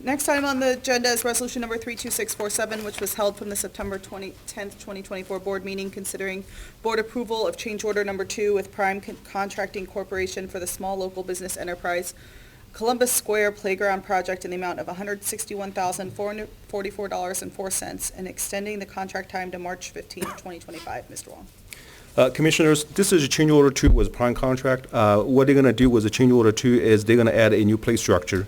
Next item on the agenda is resolution number 32647, which was held from the September 10th, 2024 board meeting, considering board approval of change order number 2 with Prime Contracting Corporation for the small local business enterprise Columbus Square Playground Project in the amount of $161,444.04 and extending the contract time to March 15th, 2025. Mr. Wong. Commissioners, this is a change order 2 with prime contract. What they're going to do with the change order 2 is they're going to add a new play structure.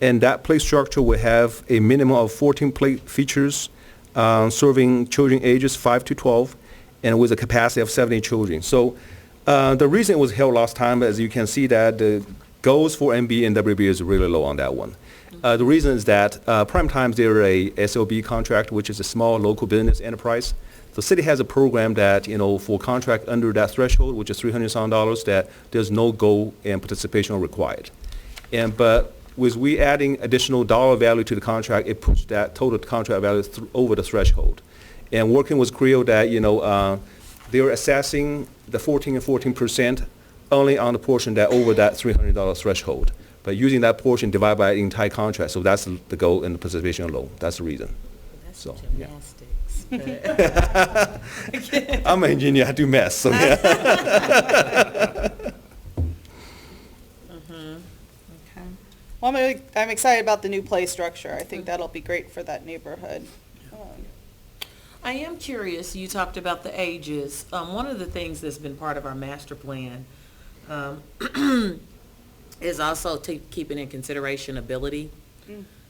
And that play structure will have a minimum of 14 play features serving children ages 5 to 12 and with a capacity of 70 children. So the reason it was held last time, as you can see, that the goals for MB and WB is really low on that one. The reason is that prime times they're a SLB contract, which is a small local business enterprise. The city has a program that, for contract under that threshold, which is $300,000, that there's no goal and participation required. But with we adding additional dollar value to the contract, it puts that total contract value over the threshold. And working with Creo that, they're assessing the 14 and 14% only on the portion that over that $300 threshold. But using that portion divided by the entire contract, so that's the goal and the participation low. That's the reason. That's So, yeah. gymnastics. I'm an engineer, I do math, so yeah. Okay. Well, I'm excited about the new play structure. I think that'll be great for that neighborhood. I am curious, you talked about the ages. One of the things that's been part of our master plan is also keeping in consideration ability.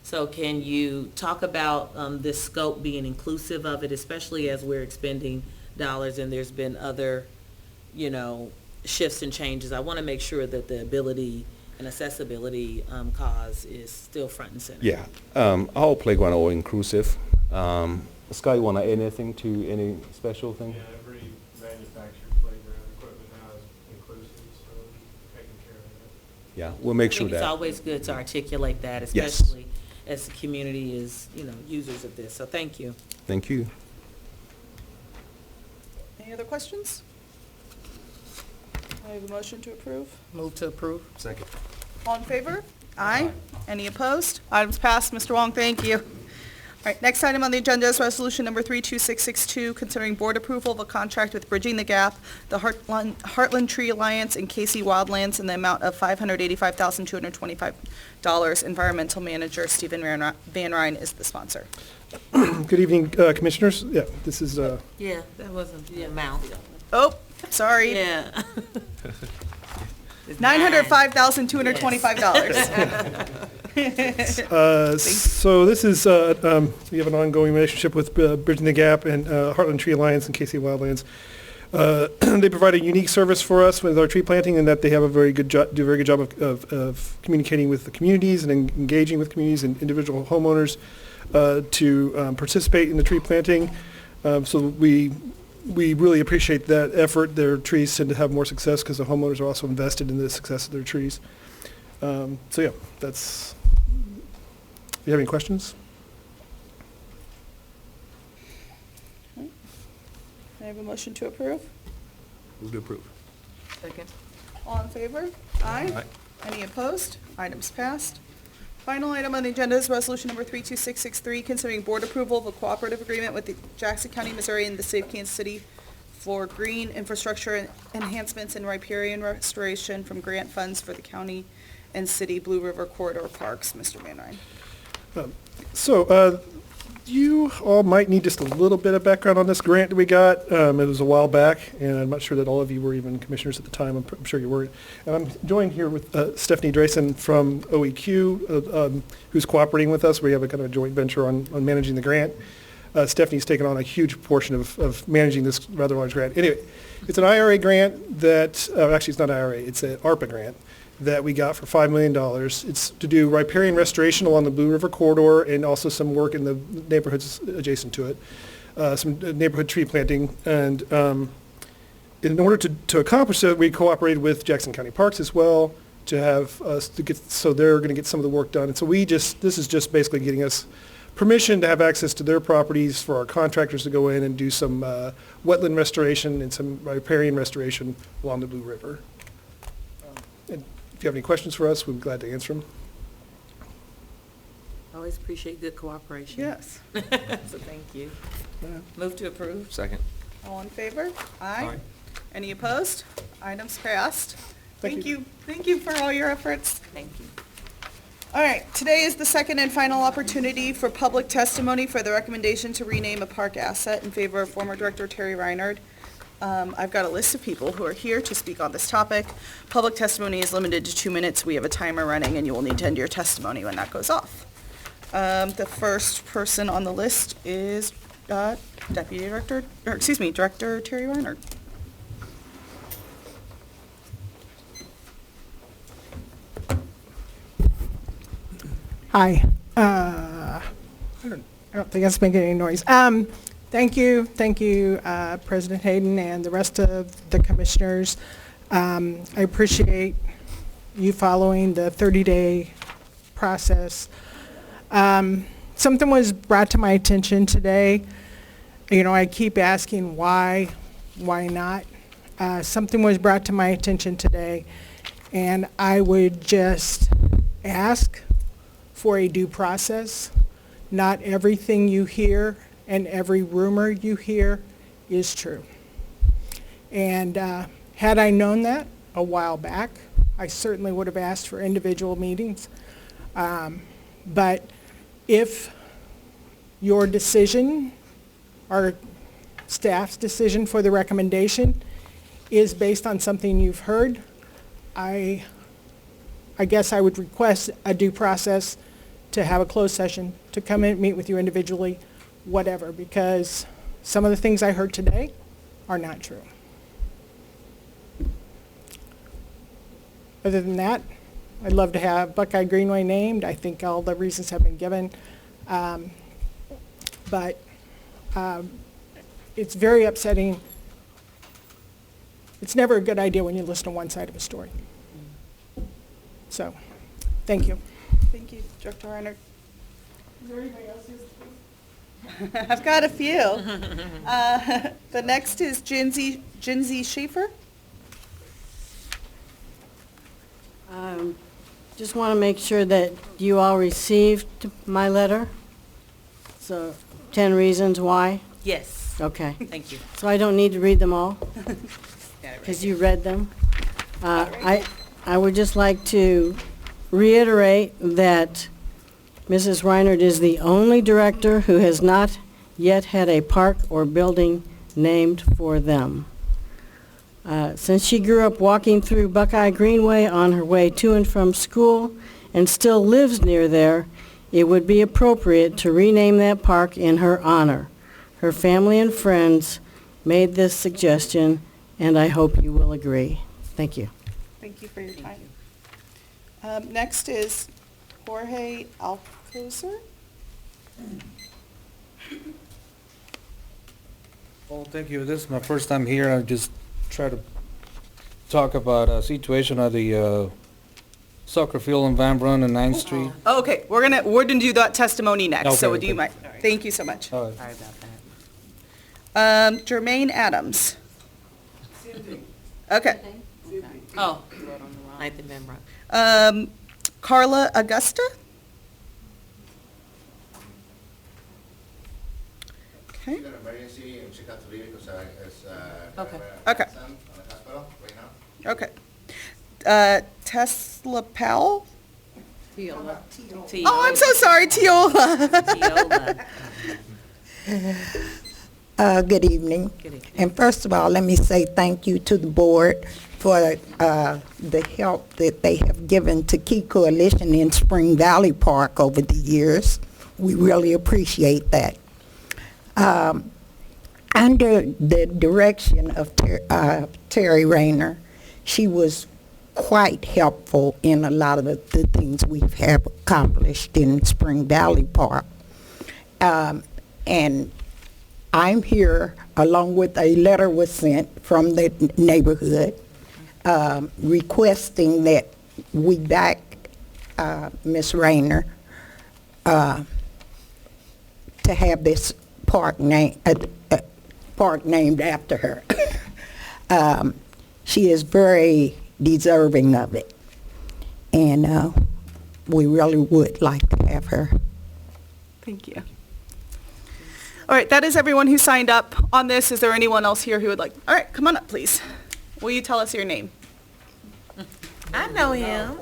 So can you talk about this scope being inclusive of it, especially as we're expending dollars and there's been other, shifts and changes? I want to make sure that the ability and accessibility cause is still front and center. Yeah, our playground are inclusive. Scott, you want to add anything to any special thing? Yeah, every manufactured playground equipment now is inclusive, so taking care of that. Yeah, we'll make I sure think it's that. always good to articulate that, Yes. especially as the community is, users of this. So thank you. Thank you. Any other questions? I have a motion to approve. Move to approve. Second. All in favor? Aye. Any opposed? Items passed. Mr. Wong, thank you. All right, next item on the agenda is resolution number 32662, considering board approval of a contract with Bridging the Gap, the Heartland Tree Alliance, and KC Wildlands in the amount of $585,225. Environmental Manager Stephen Van Ryn is the sponsor. Good evening, Commissioners. Yeah, this is, Yeah, that wasn't the amount. Oh, sorry. Yeah. $905,225. so this is, we have an ongoing relationship with Bridging the Gap and Heartland Tree Alliance and KC Wildlands. They provide a unique service for us with our tree planting, and that they have a very good job of communicating with the communities and engaging with communities and individual homeowners to participate in the tree planting. So we really appreciate that effort. Their trees tend to have more success because the homeowners are also invested in the success of their trees. So yeah, that's, do you have any questions? I have a motion to approve. Move to approve. Second. All in favor? Aye. Aye. Any opposed? Items passed. Final item on the agenda is resolution number 32663, considering board approval of a cooperative agreement with the Jackson County, Missouri, and the State of Kansas City for green infrastructure enhancements and riparian restoration from grant funds for the county and city Blue River Corridor Parks. Mr. Van Ryn. So you all might need just a little bit of background on this grant that we got. It was a while back, and I'm not sure that all of you were even commissioners at the time. I'm sure you weren't. And I'm joined here with Stephanie Drayson from OEQ, who's cooperating with us. We have a kind of a joint venture on managing the grant. Stephanie's taken on a huge portion of managing this rather large grant. Anyway, it's an IRA grant that, actually it's not IRA, it's an ARPA grant that we got for $5 million. It's to do riparian restoration along the Blue River Corridor and also some work in the neighborhoods adjacent to it, some neighborhood tree planting. And in order to accomplish that, we cooperated with Jackson County Parks as well to have us to get, so they're going to get some of the work done. And so this is just basically getting us permission to have access to their properties for our contractors to go in and do some wetland restoration and some riparian restoration along the Blue River. And if you have any questions for us, we'd be glad to answer them. Always appreciate good cooperation. Yes. So thank you. Move to approve. Second. All in favor? Aye. Any opposed? Items passed. Thank you. Thank you for all your efforts. Thank you. All right, today is the second and final opportunity for public testimony for the recommendation to rename a park asset in favor of former Director Terry Reinard. I've got a list of people who are here to speak on this topic. Public testimony is limited to 2 minutes. We have a timer running, and you will need to end your testimony when that goes off. The first person on the list is Director Terry Reinard. Hi. I don't think that's making any noise. Thank you, President Hayden and the rest of the commissioners. I appreciate you following the 30-day process. Something was brought to my attention today. You know, I keep asking why not? Something was brought to my attention today, and I would just ask for a due process. Not everything you hear and every rumor you hear is true. And had I known that a while back, I certainly would have asked for individual meetings. But if your decision or staff's decision for the recommendation is based on something you've heard, I guess I would request a due process to have a closed session, to come in and meet with you individually, whatever, because some of the things I heard today are not true. Other than that, I'd love to have Buckeye Greenway named. I think all the reasons have been given. But it's very upsetting. It's never a good idea when you listen to one side of a story. So, thank you. Thank you, Director Reinhardt. Is there anybody else who's? I've got a few. The next is Jinsey Schaefer. Just want to make sure that you all received my letter. So 10 reasons why. Yes. Okay. Thank you. So I don't need to read them all because you read them. I would just like to reiterate that Mrs. Reinhardt is the only director who has not yet had a park or building named for them. Since she grew up walking through Buckeye Greenway on her way to and from school and still lives near there, it would be appropriate to rename that park in her honor. Her family and friends made this suggestion, and I hope you will agree. Thank you. Thank you for your time. Next is Jorge Alcocer. Well, thank you. This is my first time here. I just try to talk about a situation at the soccer field in Van Brunt and 9th Street. Oh, okay, we're gonna do that testimony next, so Okay, do you okay. mind? Thank you so much. All right. Sorry about that. Jermaine Adams. Okay. Oh, Ninth and Van Brunt. Carla Augusta. Okay. Okay. Okay. Okay. Tesla Powell. Tiola. Oh, I'm so sorry, Teola. Tiola. Good evening. Good evening. And first of all, let me say thank you to the board for the help that they have given to Key Coalition in Spring Valley Park over the years. We really appreciate that. Under the direction of Terry Rayner, she was quite helpful in a lot of the things we have accomplished in Spring Valley Park. And I'm here along with a letter was sent from the neighborhood requesting that we back Ms. Rayner to have this park named after her. She is very deserving of it, and we really would like to have her Thank you. All right, that is everyone who signed up on this. Is there anyone else here who would like? All right, come on up, please. Will you tell us your name? I know him.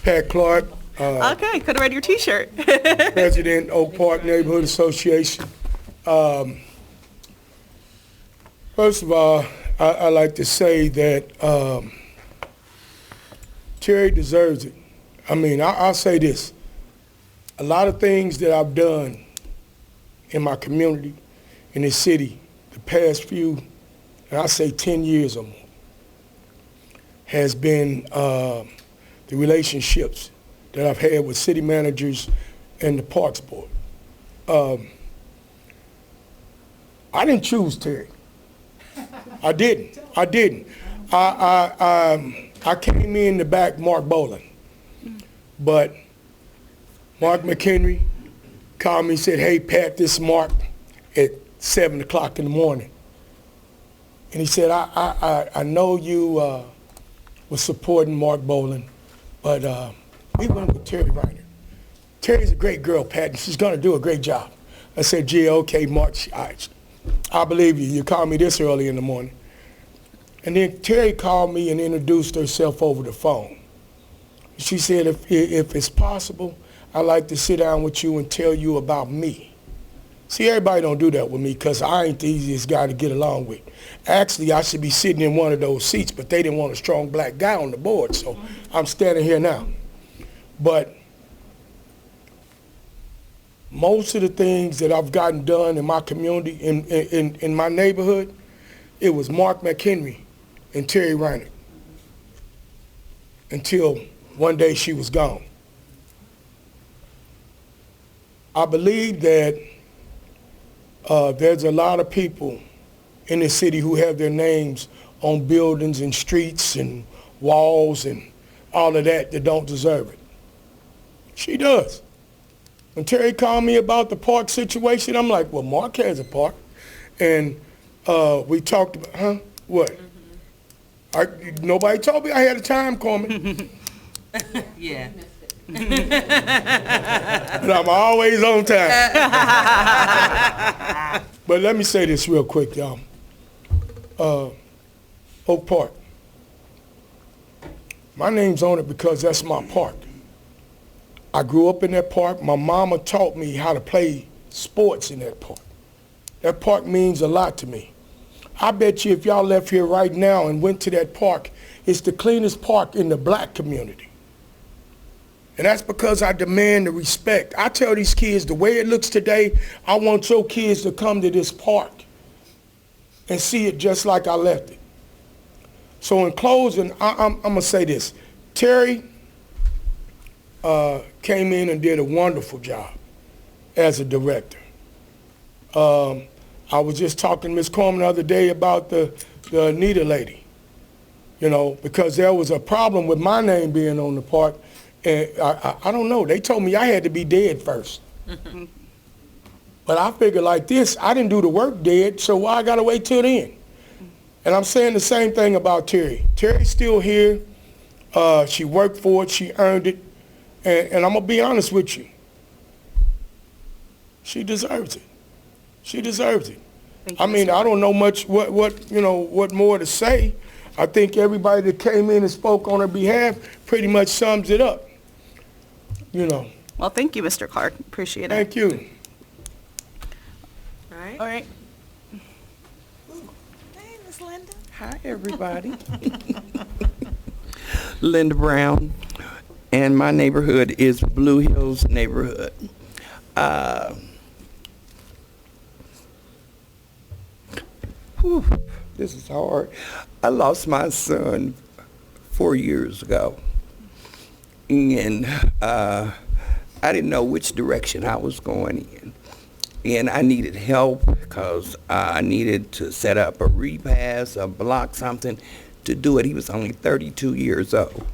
Pat Clark, Okay, could have read your T-shirt. President, Oak Park Neighborhood Association. First of all, I like to say that Terry deserves it. I mean, I'll say this. A lot of things that I've done in my community, in this city, the past few, and I say 10 years or more, has been the relationships that I've had with city managers and the Parks Board. I didn't choose Terry. I didn't. I came in to back Mark Boland, but Mark McHenry called me and said, "Hey, Pat, this is Mark," at 7 o'clock in the morning. And he said, I know you was supporting Mark Boland, but we went with Terry Reiner. Terry's a great girl, Pat, and she's going to do a great job. I said, "Gee, okay, Mark, I believe you. You called me this early in the morning." And then Terry called me and introduced herself over the phone. She said, if it's possible, I'd like to sit down with you and tell you about me. See, everybody don't do that with me because I ain't the easiest guy to get along with. Actually, I should be sitting in one of those seats, but they didn't want a strong black guy on the board, so I'm standing here now. But most of the things that I've gotten done in my community, in my neighborhood, it was Mark McHenry and Terry Reiner until one day she was gone. I believe that there's a lot of people in this city who have their names on buildings and streets and walls and all of that don't deserve it. She does. When Terry called me about the park situation, I'm like, well, Mark has a park. And we talked about, What? Nobody told me I had a time coming. Yeah. But I'm always on time. But let me say this real quick, y'all. Oak Park. My name's on it because that's my park. I grew up in that park. My mama taught me how to play sports in that park. That park means a lot to me. I bet you if y'all left here right now and went to that park, it's the cleanest park in the black community. And that's because I demand the respect. I tell these kids, the way it looks today, I want your kids to come to this park and see it just like I left it. So in closing, I'm going to say this. Terry came in and did a wonderful job as a director. I was just talking to Ms. Coleman the other day about the Anita lady, because there was a problem with my name being on the park. And I don't know. They told me I had to be dead first. But I figured like this, I didn't do the work dead, so why I got to wait till then? And I'm saying the same thing about Terry. Terry's still here. She worked for it. She earned it. And I'm going to be honest with you. She deserves it. She deserves it. I mean, I don't know much what more to say. I think everybody that came in and spoke on her behalf pretty much sums it up. Well, thank you, Mr. Clark. Appreciate it. Thank you. All right. Hey, Miss Linda. Hi, everybody. Linda Brown, and my neighborhood is Blue Hills neighborhood. This is hard. I lost my son 4 years ago, and I didn't know which direction I was going in. And I needed help because I needed to set up a repass, a block, something to do it. He was only 32 years old.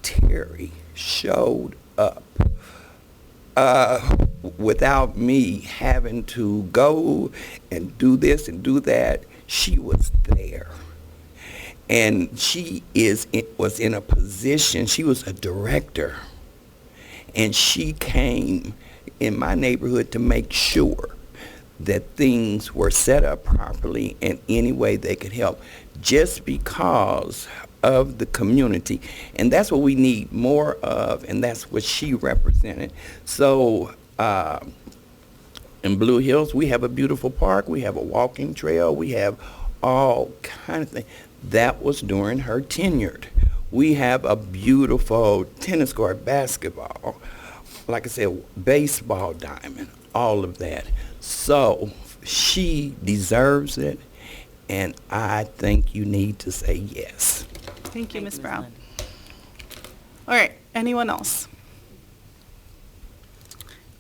Terry showed up without me having to go and do this and do that. She was there. And she was in a position, she was a director. And she came in my neighborhood to make sure that things were set up properly in any way they could help, just because of the community. And that's what we need more of, and that's what she represented. So in Blue Hills, we have a beautiful park, we have a walking trail, we have all kind of things. That was during her tenure. We have a beautiful tennis court, basketball, like I said, baseball diamond, all of that. So she deserves it, and I think you need to say yes. Thank you, Ms. Brown. All right, anyone else?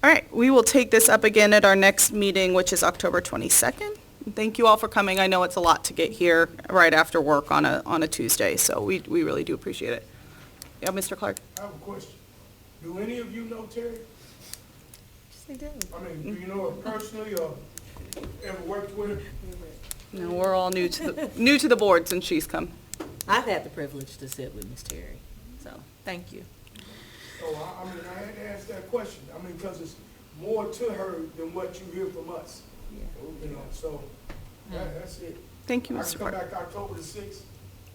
All right, we will take this up again at our next meeting, which is October 22nd. Thank you all for coming. I know it's a lot to get here right after work on a Tuesday, so we really do appreciate it. Yeah, Mr. Clark? I have a question. Do any of you know Terry? Yes, I do. I mean, do you know her personally or ever worked with her? No, we're all new to the board since she's come. I've had the privilege to sit with Ms. Terry, so thank you. So, I mean, I had to ask that question. I mean, because it's more to her than what you hear from us. You know, so that's it. Thank you, I Mr. can come Clark. back October the 6th,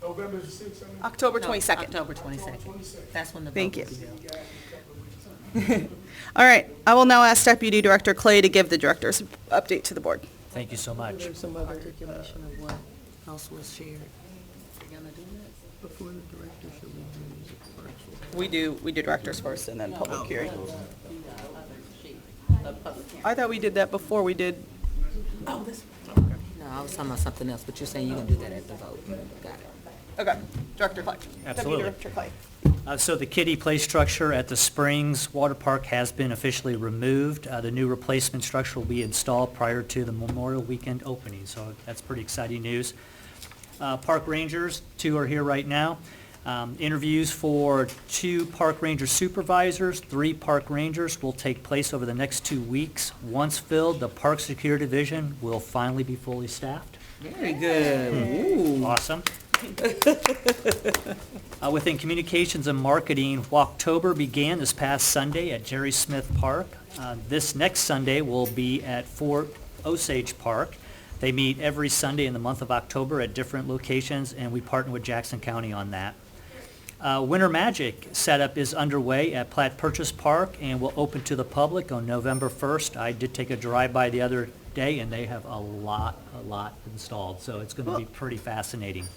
November the 6th, I mean. October No, 22nd. October 22nd. That's when the vote Thank will you. be held. All right, I will now ask Deputy Director Clay to give the director's update to the board. Thank you so much. There's some other articulation of what else was shared. You're gonna do that before the director, should we do music first? We do directors first and then public hearing. I thought we did that before we did. Oh, this, no, I was talking about something else, but you're saying you're gonna do that at the vote. Got it. Okay, Director Clay. Absolutely. Deputy Director Clay. So the kiddie play structure at the Springs Water Park has been officially removed. The new replacement structure will be installed prior to the Memorial Weekend opening, so that's pretty exciting news. Park rangers, 2 are here right now. Interviews for 2 park ranger supervisors, 3 park rangers will take place over the next 2 weeks. Once filled, the Park Security Division will finally be fully staffed. Very good. Awesome. Within communications and marketing, Walktober began this past Sunday at Jerry Smith Park. This next Sunday will be at Fort Osage Park. They meet every Sunday in the month of October at different locations, and we partner with Jackson County on that. Winter Magic setup is underway at Platte Purchase Park and will open to the public on November 1st. I did take a drive-by the other day, and they have a lot installed, so it's going to be pretty fascinating.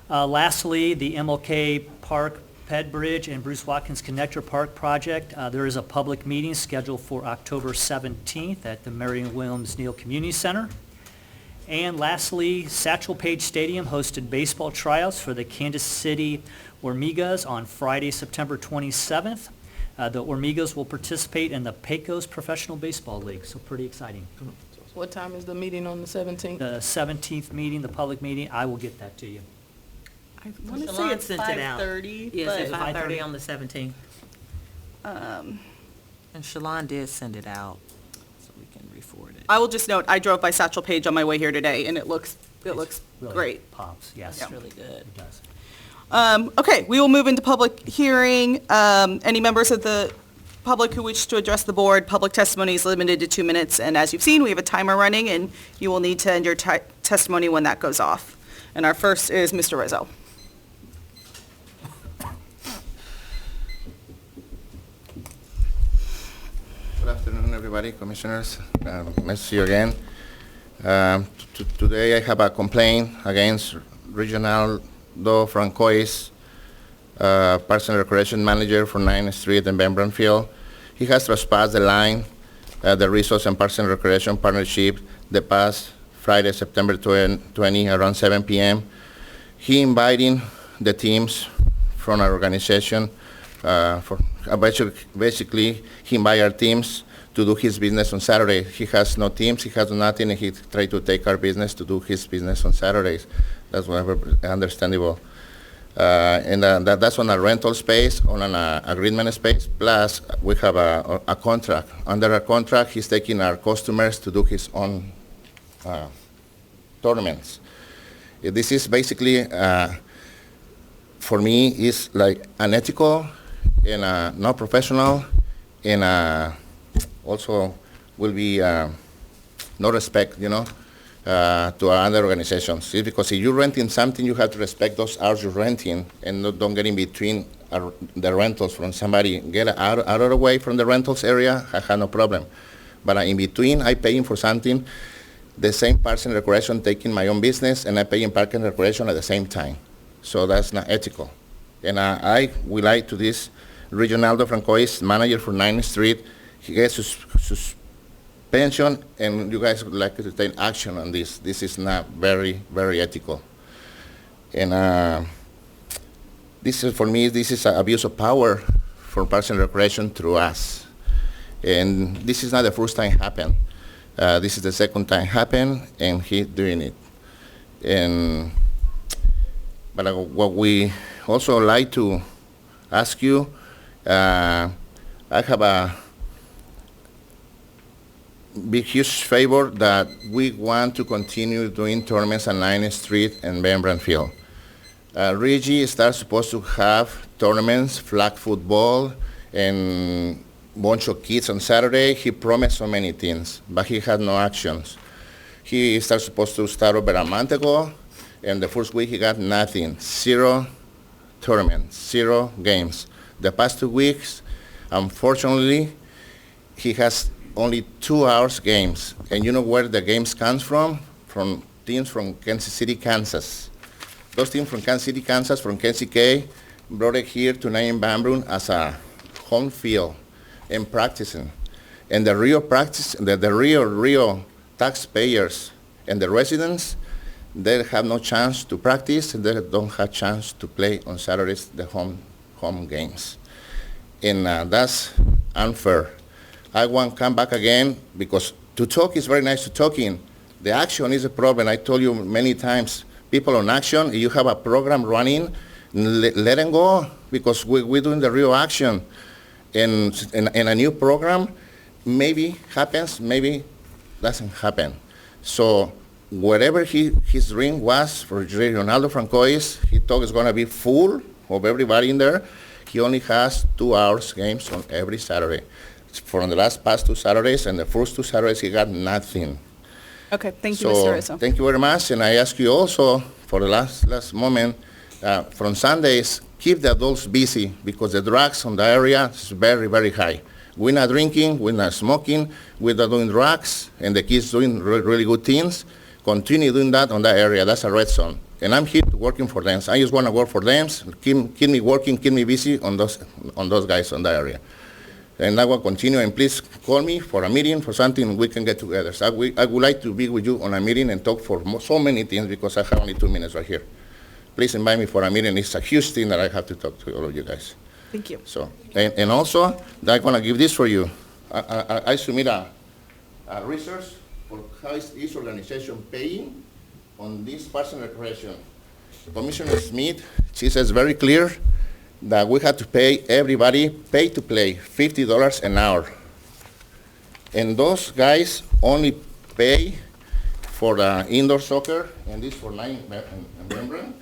Lastly, the MLK Park Ped Bridge and Bruce Watkins Connector Park project. There is a public meeting scheduled for October 17th at the Marion Williams Neal Community Center. And lastly, Satchel Paige Stadium hosted baseball tryouts for the Kansas City Hormigas on Friday, September 27th. The Hormigas will participate in the Pecos Professional Baseball League, so pretty exciting. What time is the meeting on the 17th? The 17th meeting, the public meeting, I will get that to you. I want to say Shalon it's sent it out. 5:30. Yes, but, at 5:30 on the 17th. um, And Shalon did send it out, so we can re-forward it. I will just note, I drove by Satchel Paige on my way here today, and it looks Really great. Pops, yes. It's really good. It does. Okay, we will move into public hearing. Any members of the public who wish to address the board, public testimony is limited to 2 minutes, and as you've seen, we have a timer running, and you will need to end your testimony when that goes off. And our first is Mr. Rizzo. Good afternoon, everybody, commissioners. Nice to see you again. Today I have a complaint against Reginaldo Francois, Parks and Recreation Manager for 9th Street in Ben Brandfield. He has trespassed the line, the Resource and Parks and Recreation Partnership, the past Friday, September 20, around 7 p.m. He inviting the teams from our organization basically, he invite our teams to do his business on Saturday. He has no teams, he has nothing, and he try to take our business to do his business on Saturdays. That's understandable. That's on a rental space, on an agreement space, plus we have a contract. Under a contract, he's taking our customers to do his own tournaments. This is basically, for me, is like unethical. and not professional, and also will be no respect, to other organizations. See, because if you're renting something, you have to respect those hours you're renting, and don't get in between the rentals from somebody. Get out of the way from the rentals area, I have no problem. But in between, I paying for something, the same Parks and Recreation taking my own business, and I pay in Park and Recreation at the same time. So that's not ethical. And I would like to this Reginaldo Francois, manager for 9th Street. He gets suspension, and you guys would like to take action on this. This is not very, very ethical. And this is, for me, this is an abuse of power for Parks and Recreation through us. And this is not the first time happened. This is the second time happened, and he's doing it. But what we also like to ask you, I have a big, huge favor that we want to continue doing tournaments on 9th Street and Bembran Field. Reggie is supposed to have tournaments, flag football, and bunch of kids on Saturday. He promised so many things, but he had no actions. He is supposed to start over a month ago, and the first week he got nothing. 0 tournaments, 0 games. The past 2 weeks, unfortunately, he has only 2 hours games. And you know where the games comes from? From teams from Kansas City, Kansas. Those teams from Kansas City, Kansas, from KCK, brought it here to Nain Bambrun as a home field and practicing. And the real practice, the real taxpayers and the residents, they have no chance to practice, and they don't have chance to play on Saturdays, the home games. And that's unfair. I want to come back again, because to talk is very nice to talking. The action is a problem. I told you many times, people on action, if you have a program running, let them go, because we're doing the real action. And a new program maybe happens, maybe doesn't happen. So whatever his dream was for Ronaldo Francois, he thought it's going to be full of everybody in there. He only has 2 hours games on every Saturday. For the past 2 Saturdays, and the first 2 Saturdays he got nothing. Okay, thank you, Mr. Rizzo. Thank you very much, and I ask you also for the last moment, from Sundays, keep the adults busy, because the drugs on the area is very, very high. We're not drinking, we're not smoking, we're not doing drugs, and the kids doing really good things. Continue doing that on that area. That's a red zone. And I'm here working for them. So I just want to work for them, keep me working, keep me busy on those guys on that area. And I will continue, and please call me for a meeting, for something we can get together. So I would like to be with you on a meeting and talk for so many things, because I have only 2 minutes right here. Please invite me for a meeting. It's a huge thing that I have to talk to all of you guys. Thank you. So, and also, I'm going to give this for you. I submit a research for how is this organization paying on this personal recreation. Commissioner Smith, she says very clear that we have to pay everybody pay to play $50 an hour. And those guys only pay for the indoor soccer, and this for 9 and Bembran.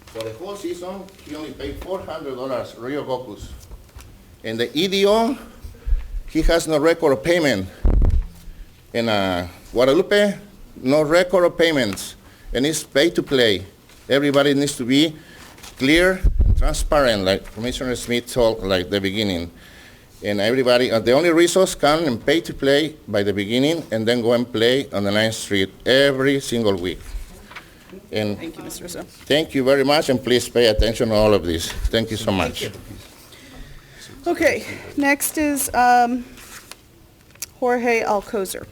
For the whole season, he only paid $400, Rio Gocus. And the EDO, he has no record of payment. In Guadalupe, no record of payments, and it's pay to play. Everybody needs to be clear and transparent, like Commissioner Smith told like the beginning. And everybody, the only resource come and pay to play by the beginning, and then go and play on the 9th Street every single week. And thank you, Mr. Rizzo. Thank you very much, and please pay attention to all of this. Thank you so much. Okay, next is Jorge Alcozer.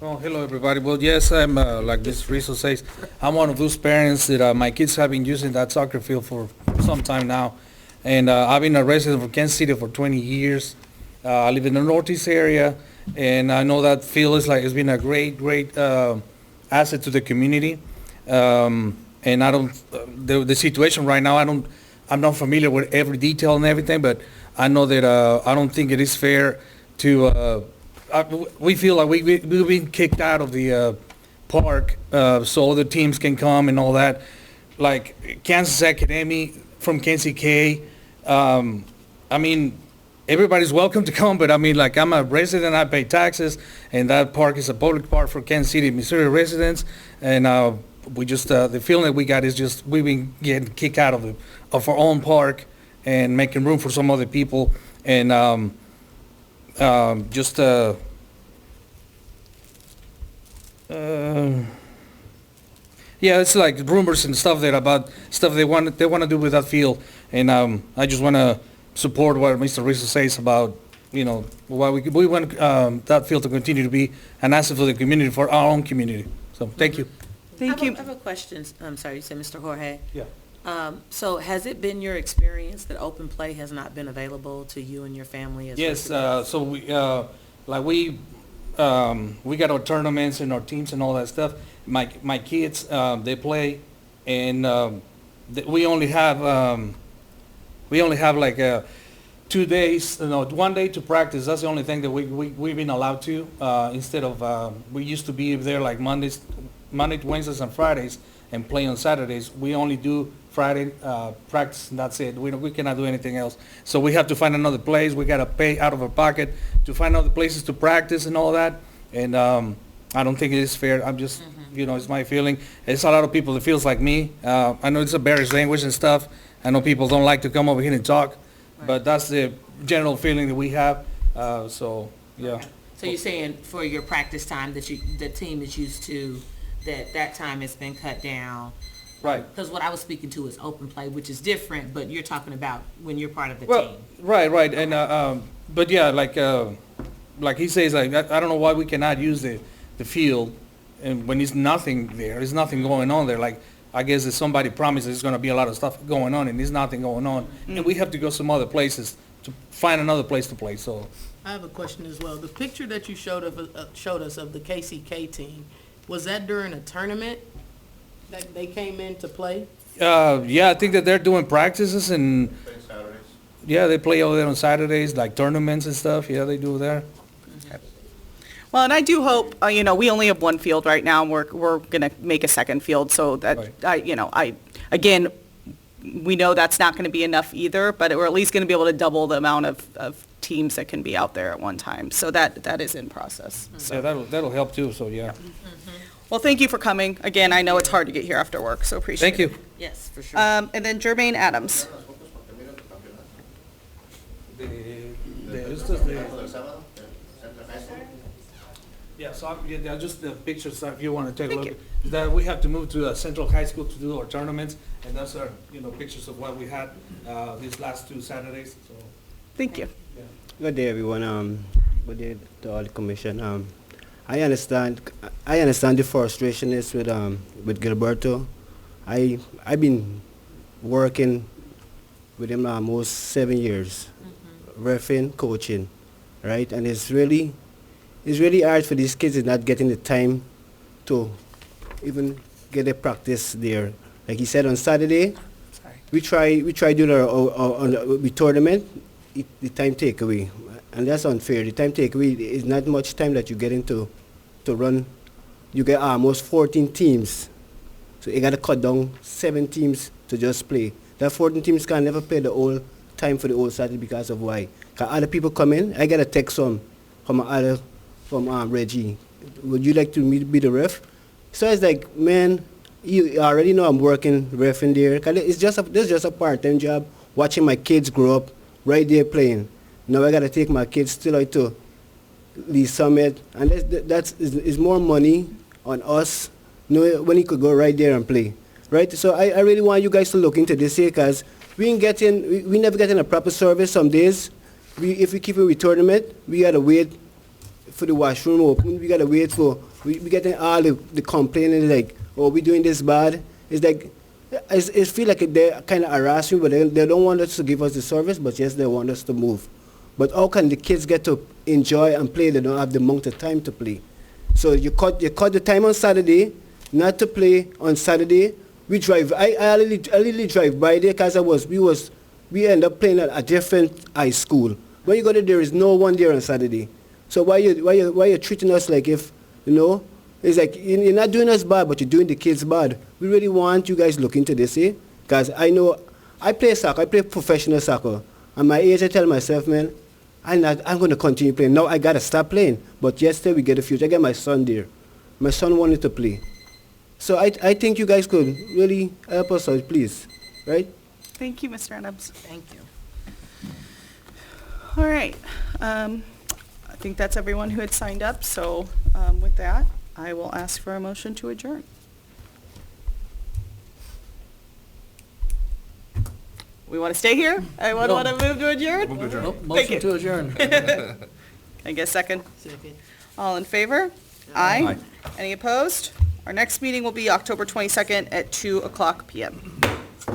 Oh, hello, everybody. Well, yes, I'm, like Ms. Rizzo says, I'm one of those parents that my kids have been using that soccer field for some time now. And I've been a resident of Kansas City for 20 years. I live in the Northeast area, and I know that field it's been a great asset to the community. And I don't, the situation right now, I'm not familiar with every detail and everything, but I know that I don't think it is fair to, we feel like we've been kicked out of the park so other teams can come and all that. Like Kansas Academy, from KCK. I mean, everybody's welcome to come, but I mean, like, I'm a resident, I pay taxes, and that park is a public park for Kansas City, Missouri residents, and we just, the feeling that we got is just, we've been getting kicked out of our own park and making room for some other people, and just, yeah, it's like rumors and stuff there about stuff they want to do with that field, and I just want to support what Mr. Rizzo says about, you know, why we want that field to continue to be an asset for the community, for our own community. So thank you. Thank you. I have a question. I'm sorry, you said Mr. Jorge. Yeah. So has it been your experience that open play has not been available to you and your family as Yes. residents? So we got our tournaments and our teams and all that stuff. My kids, they play, and we only have like 2 days, 1 day to practice. That's the only thing that we've been allowed to, instead of, we used to be there like Monday, Wednesdays, and Fridays, and play on Saturdays. We only do Friday practice, and that's it. We cannot do anything else. So we have to find another place. We got to pay out of our pocket to find other places to practice and all that. And I don't think it is fair. I'm just, it's my feeling. It's a lot of people that feels like me. I know it's a Barrish language and stuff. I know people don't like to come over here and talk, but that's the general feeling that we have. So, yeah. So you're saying for your practice time that the team is used to, that time has been cut down? Right. Because what I was speaking to is open play, which is different, but you're talking about when you're part of the Well, team. right. And, but yeah, like he says, like, I don't know why we cannot use the field, and when there's nothing there, there's nothing going on there. Like, I guess if somebody promises there's gonna be a lot of stuff going on, and there's nothing going on, and we have to go some other places to find another place to play, so. I have a question as well. The picture that you showed us of the KCK team, was that during a tournament that they came in to play? Yeah, I think that they're doing practices and, yeah, they play over there on Saturdays, like tournaments and stuff, yeah, they do there. Well, and I do hope, we only have one field right now, and we're going to make a second field, so that, again, we know that's not going to be enough either, but we're at least going to be able to double the amount of teams that can be out there at one time. So that is in process. Yeah, that'll help too, so yeah. Well, thank you for coming. Again, I know it's hard to get here after work, so appreciate it. Thank you. Yes, for sure. And then Jermaine Adams. Yeah, so just the pictures, if you want to take a look. That we have to move to Central High School to do our tournaments, and that's our, pictures of what we had these last 2 Saturdays, so. Thank you. Yeah. Good day, everyone. Good day to all the commission. I understand the frustration is with Gilberto. I've been working with him almost 7 years, refereeing, coaching, right? And it's really hard for these kids is not getting the time to even get a practice there. Like he said on Saturday, we try doing our tournament, the time takeaway, and that's unfair. The time takeaway is not much time that you get into to run. You get almost 14 teams, so you got to cut down 7 teams to just play. That 14 teams can never play the whole time for the whole Saturday because of why? Because other people come in. I get a text from Reggie. Would you like to be the ref? So it's like, man, you already know I'm working ref in there. Cause this is just a part-time job. Watching my kids grow up right there playing. Now I gotta take my kids still out to Lee Summit, and that's more money on us. When he could go right there and play, right? So I really want you guys to look into this here, cause we never getting a proper service some days. If we keep it with tournament, we gotta wait for the washroom open. We gotta wait for we getting all the complaining like, oh, we doing this bad. It's like it feel like they're kind of harassing, but they don't want us to give us the service, but yes, they want us to move. But how can the kids get to enjoy and play? They don't have the amount of time to play. So you cut the time on Saturday, not to play on Saturday. We drive. I literally drive by there because we end up playing at a different high school. When you go there is no one there on Saturday. So why you treating us like if, it's like you're not doing us bad, but you're doing the kids bad. We really want you guys look into this, because I know I play soccer. I play professional soccer. At my age, I tell myself, man, I'm going to continue playing. Now I got to stop playing. But yesterday we get a future. I got my son there. My son wanted to play. So I think you guys could really help us out, please. Right? Thank you, Mr. Adams. Thank you. All right. I think that's everyone who had signed up, so with that, I will ask for a motion to adjourn. We want to stay here? Anyone want to move to adjourn? Move to adjourn. Thank Motion you. to adjourn. Can I get a second? Second. All in favor? Aye. Any opposed? Our next meeting will be October 22nd at 2:00 p.m.